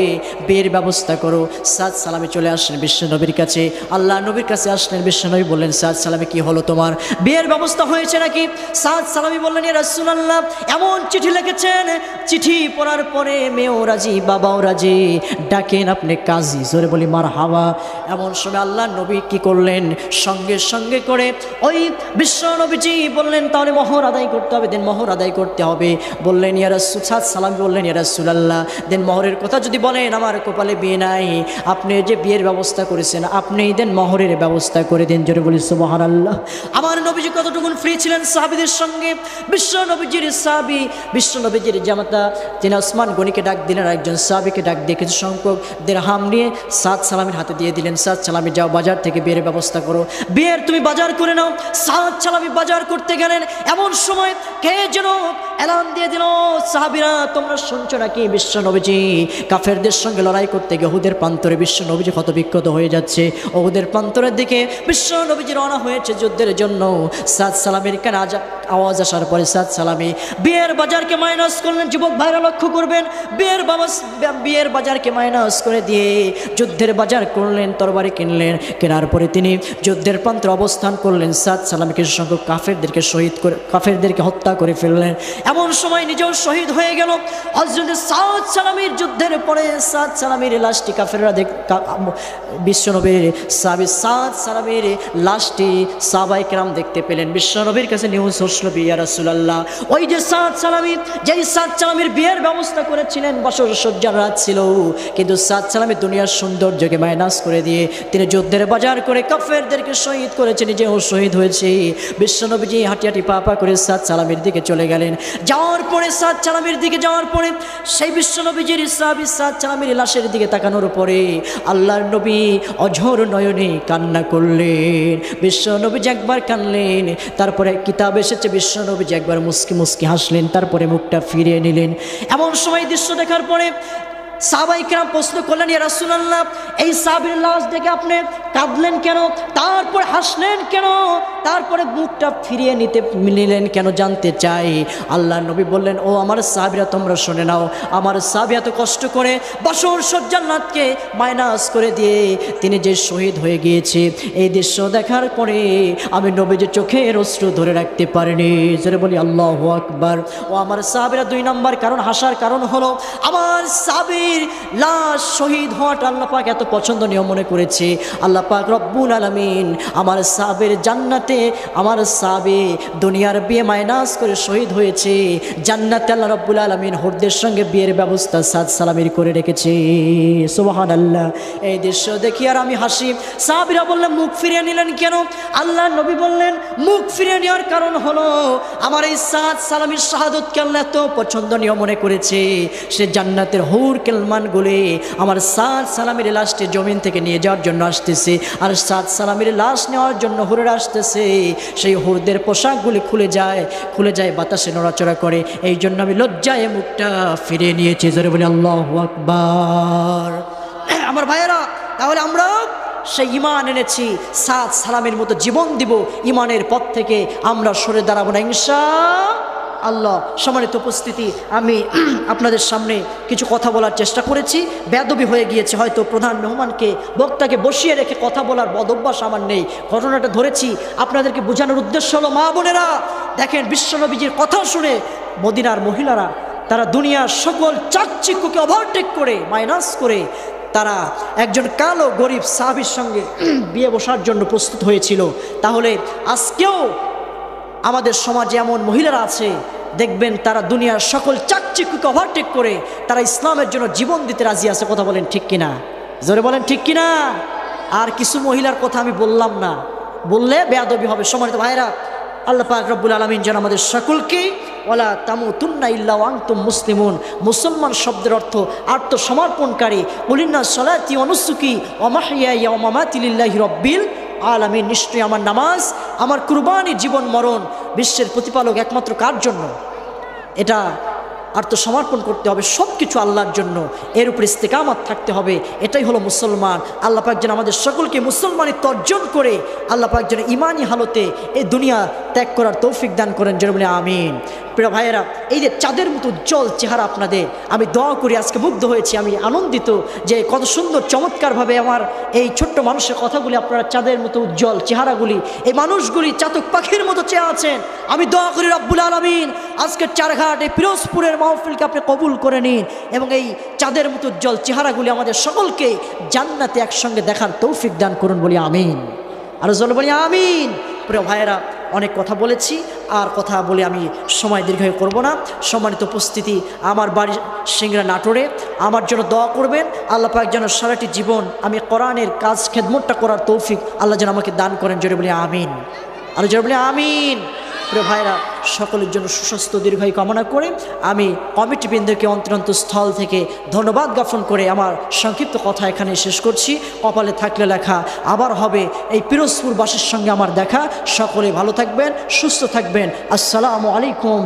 বিয়ের ব্যবস্থা করো। সাদ সালামী চলে আসলেন বিশ্ব নবীর কাছে, আল্লাহ নবীর কাছে আসলেন। বিশ্ব নবী বললেন, সাদ সালামী, কি হলো তোমার, বিয়ের ব্যবস্থা হয়েছে নাকি? সাদ সালামী বললেন, ইয়া রাসূলুল্লাহ, এমন চিঠি লিখেছেন, চিঠি পড়ার পরে মেয়েও রাজি, বাবাও রাজি, ডাকেন আপনি কাজী। জোরে বলি মারহাবা। এমন সময় আল্লাহ নবী কি করলেন, সঙ্গে সঙ্গে করে ওই বিশ্ব নবীজি বললেন, তাহলে মোহর আদায় করতে হবে, দেন মোহর আদায় করতে হবে। বললেন, ইয়া রাসূল, সাদ সালামী বললেন, ইয়া রাসূলুল্লাহ, দেন মোহরের কথা যদি বলেন, আমার কপালে বিয়ে নাই, আপনি যে বিয়ের ব্যবস্থা করেছেন, আপনিই দেন মোহরের ব্যবস্থা করে দিন। জোরে বলি সুবহানাল্লাহ। আমার নবীজি কতটুকুন ফ্রি ছিলেন সাহাবীদের সঙ্গে। বিশ্ব নবীজির সাহাবী, বিশ্ব নবীজির জামাতা, তিনি ওসমান গনিকে ডাক দিলেন, একজন সাহাবীকে ডাক দিয়ে কিছু সংখ্যক দিরহাম নিয়ে সাদ সালামীর হাতে দিয়ে দিলেন। সাদ সালামী, যাও বাজার থেকে বিয়ের ব্যবস্থা করো, বিয়ের তুমি বাজার করে নাও। সাদ সালামী বাজার করতে গেলেন। এমন সময় কে যেন এলান দিয়ে দিল, সাহাবীরা তোমরা শুনছো নাকি, বিশ্ব নবীজি কাফেরদের সঙ্গে লড়াই করতে গিয়ে উহুদের প্রান্তরে বিশ্ব নবীজি ক্ষতবিক্ষত হয়ে যাচ্ছে। উহুদের প্রান্তরের দিকে বিশ্ব নবীজি রওনা হয়েছে যুদ্ধের জন্য। সাদ সালামীর কানে আওয়াজ আসার পরে সাদ সালামী বিয়ের বাজারকে মাইনাস করলেন। যুবক ভাইরা লক্ষ্য করবেন, বিয়ের বাজারকে মাইনাস করে দিয়ে যুদ্ধের বাজার করলেন, তরবারি কিনলেন। কেনার পরে তিনি যুদ্ধের প্রান্তে অবস্থান করলেন। সাদ সালামী কিছু সংখ্যক কাফেরদেরকে হত্যা করে ফেললেন। এমন সময় নিজেও শহীদ হয়ে গেল। হযরত সাদ সালামীর যুদ্ধের পরে সাদ সালামীর লাশটি কাফেররা বিশ্বনবীর সাহাবী সাদ সালামীর লাশটি সাহাবায়ে কেরাম দেখতে পেলেন। বিশ্বনবীর কাছে নিউজ আসলো, ইয়া রাসূলুল্লাহ, ওই যে সাদ সালামী, যেই সাদ সালামীর বিয়ের ব্যবস্থা করেছিলেন, বাসর সজ্জার রাত ছিল, কিন্তু সাদ সালামী দুনিয়ার সৌন্দর্যকে মাইনাস করে দিয়ে তিনি যুদ্ধের বাজার করে কাফেরদেরকে শহীদ করেছে, নিজেও শহীদ হয়েছে। বিশ্বনবীজি হাঁটি হাঁটি পা পা করে সাদ সালামীর দিকে চলে গেলেন। যাওয়ার পরে সাদ সালামীর দিকে যাওয়ার পরে সেই বিশ্বনবীজির সাহাবী সাদ সালামীর লাশের দিকে তাকানোর পরে আল্লাহর নবী অঝোর নয়নে কান্না করলেন। বিশ্বনবীজি একবার কানলেন, তারপরে কিতাব এসেছে বিশ্বনবীজি একবার মুস্কি মুস্কি হাসলেন, তারপরে মুখটা ফিরিয়ে নিলেন। এমন সময় দৃশ্য দেখার পরে সাহাবায়ে কেরাম প্রশ্ন করলেন, ইয়া রাসূলুল্লাহ, এই সাহাবীর লাশ দেখে আপনি কাঁদলেন কেন, তারপর হাসলেন কেন, তারপরে মুখটা ফিরিয়ে নিলেন কেন, জানতে চাই। আল্লাহর নবী বললেন, ও আমার সাহাবীরা, তোমরা শুনে নাও, আমার সাহাবী এত কষ্ট করে বাসর সজ্জার রাতকে মাইনাস করে দিয়ে তিনি যে শহীদ হয়ে গিয়েছে, এই দৃশ্য দেখার পরে আমি নবীজির চোখের অশ্রু ধরে রাখতে পারিনি। জোরে বলি আল্লাহু আকবার। ও আমার সাহাবীরা, 2 নম্বর কারণ, হাসার কারণ হলো আমার সাহাবী লাশ শহীদ হওয়াটা আল্লাহ পাক এত পছন্দনীয় মনে করেছে। আল্লাহ পাক রব্বুল আলামিন আমার সাহাবীর জান্নাতে, আমার সাহাবী দুনিয়ার বিয়ে মাইনাস করে শহীদ হয়েছে, জান্নাতে আল্লাহ রব্বুল আলামিন হুরদের সঙ্গে বিয়ের ব্যবস্থা সাদ সালামীর করে রেখেছে। সুবহানাল্লাহ। এই দৃশ্য দেখি আর আমি হাসি। সাহাবীরা বললেন, মুখ ফিরিয়ে নিলেন কেন? আল্লাহ নবী বললেন, মুখ ফিরিয়ে নেওয়ার কারণ হলো আমার এই সাদ সালামীর শাহাদতকে আল্লাহ এত পছন্দনীয় মনে করেছে, সে জান্নাতের হুর মুসলমানগুলি আমার সাদ সালামের লাশটি জমিন থেকে নিয়ে যাওয়ার জন্য আসতেছে, আর সাদ সালামের লাশ নেওয়ার জন্য হুরেরা আসতেছে। সেই হুরদের পোশাকগুলি খুলে যায়, বাতাসে নড়াচড়া করে। এই জন্য আমি লজ্জায় মুখটা ফিরিয়ে নিয়েছি। জোরে বলি আল্লাহু আকবার। আমার ভাইয়েরা, তাহলে আমরা সেই ইমান এনেছি, সাদ সালামের মতো জীবন দিব, ইমানের পথ থেকে আমরা সরে দাঁড়াবো না ইনশাআল্লাহ। সম্মানিত উপস্থিতি, আমি আপনাদের সামনে কিছু কথা বলার চেষ্টা করেছি, বেয়াদবি হয়ে গিয়েছে, হয়তো প্রধান মেহমানকে বক্তাকে বসিয়ে রেখে কথা বলার বদভ্যাস আমার নেই। ঘটনাটা ধরেছি আপনাদেরকে বোঝানোর উদ্দেশ্য হলো, মা বোনেরা দেখেন, বিশ্বনবীজির কথা শুনে মদিনার মহিলারা তারা দুনিয়ার সকল চাকচিক্যকে ওভারটেক করে, মাইনাস করে তারা একজন কালো গরিব সাহাবীর সঙ্গে বিয়ে বসার জন্য প্রস্তুত হয়েছিল। তাহলে আজকেও আমাদের সমাজে এমন মহিলারা আছে দেখবেন তারা দুনিয়ার সকল চাকচিক্যকে ওভারটেক করে তারা ইসলামের জন্য জীবন দিতে রাজি আছে। কথা বলেন ঠিক কিনা? জোরে বলেন ঠিক কিনা? আর কিছু মহিলার কথা আমি বললাম না, বললে বেয়াদবি হবে। সম্মানিত ভাইরা, আল্লাহ পাক রব্বুল আলামিন যেন আমাদের সকলকে ওয়ালা তামুতুন্না ইল্লা ওয়া আনতুম মুসলিমুন, মুসলমান শব্দের অর্থ আত্মসমর্পণকারী, কুলিন্না সলাতি ওয়া নুসুকি ওয়া মাহইয়ায়া ওয়া মামাতি লিল্লাহি রাব্বিল আলামিন। নিশ্চয়ই আমার নামাজ, আমার কুরবানি, জীবন মরণ বিশ্বের প্রতিপালক একমাত্র কার জন্য? এটা আত্মসমর্পণ করতে হবে সব কিছু আল্লাহর জন্য, এর উপর ইস্তেকামত থাকতে হবে। এটাই হলো মুসলমান। আল্লাহ পাক যেন আমাদের সকলকে মুসলমানিত্ব অর্জন করে আল্লাহ পাক যেন ইমানি হালতে এই দুনিয়া ত্যাগ করার তৌফিক দান করেন, যেন বলে আমিন। প্রিয় ভাইয়েরা, এই যে চাঁদের মতো উজ্জ্বল চেহারা আপনাদের, আমি দোয়া করি, আজকে মুগ্ধ হয়েছি, আমি আনন্দিত যে কত সুন্দর চমৎকারভাবে আমার এই ছোট্ট মানুষের কথাগুলি, আপনারা চাঁদের মতো উজ্জ্বল চেহারাগুলি, এই মানুষগুলি চাতক পাখির মতো চেয়ে আছেন। আমি দোয়া করি রব্বুল আলামিন আজকের চারঘাট এই পিরোজপুরের মাহফিলকে আপনি কবুল করে নিন এবং এই চাঁদের মতো উজ্জ্বল চেহারাগুলি আমাদের সকলকে জান্নাতে একসঙ্গে দেখার তৌফিক দান করুন, বলি আমিন। আর জল বলি আমিন। প্রিয় ভাইয়েরা, অনেক কথা বলেছি, আর কথা বলে আমি সময় দীর্ঘায়ু করব না। সম্মানিত উপস্থিতি, আমার বাড়ি সিংড়া নাটোরে, আমার জন্য দোয়া করবেন। আল্লাহ পাক যেন সারাটি জীবন আমি কোরআনের কাজ খেদমতটা করার তৌফিক আল্লাহ যেন আমাকে দান করেন, জোরে বলি আমিন। আর জোরে বলি আমিন। প্রিয় ভাইরা, সকলের জন্য সুস্বাস্থ্য দীর্ঘায়ু কামনা করে আমি কমিটিবৃন্দকে অন্তরস্থল থেকে ধন্যবাদ জ্ঞাপন করে আমার সংক্ষিপ্ত কথা এখানে শেষ করছি। কপালে থাকলে লেখা, আবার হবে এই পিরোজপুরবাসীর সঙ্গে আমার দেখা। সকলে ভালো থাকবেন, সুস্থ থাকবেন। আসসালামু আলাইকুম।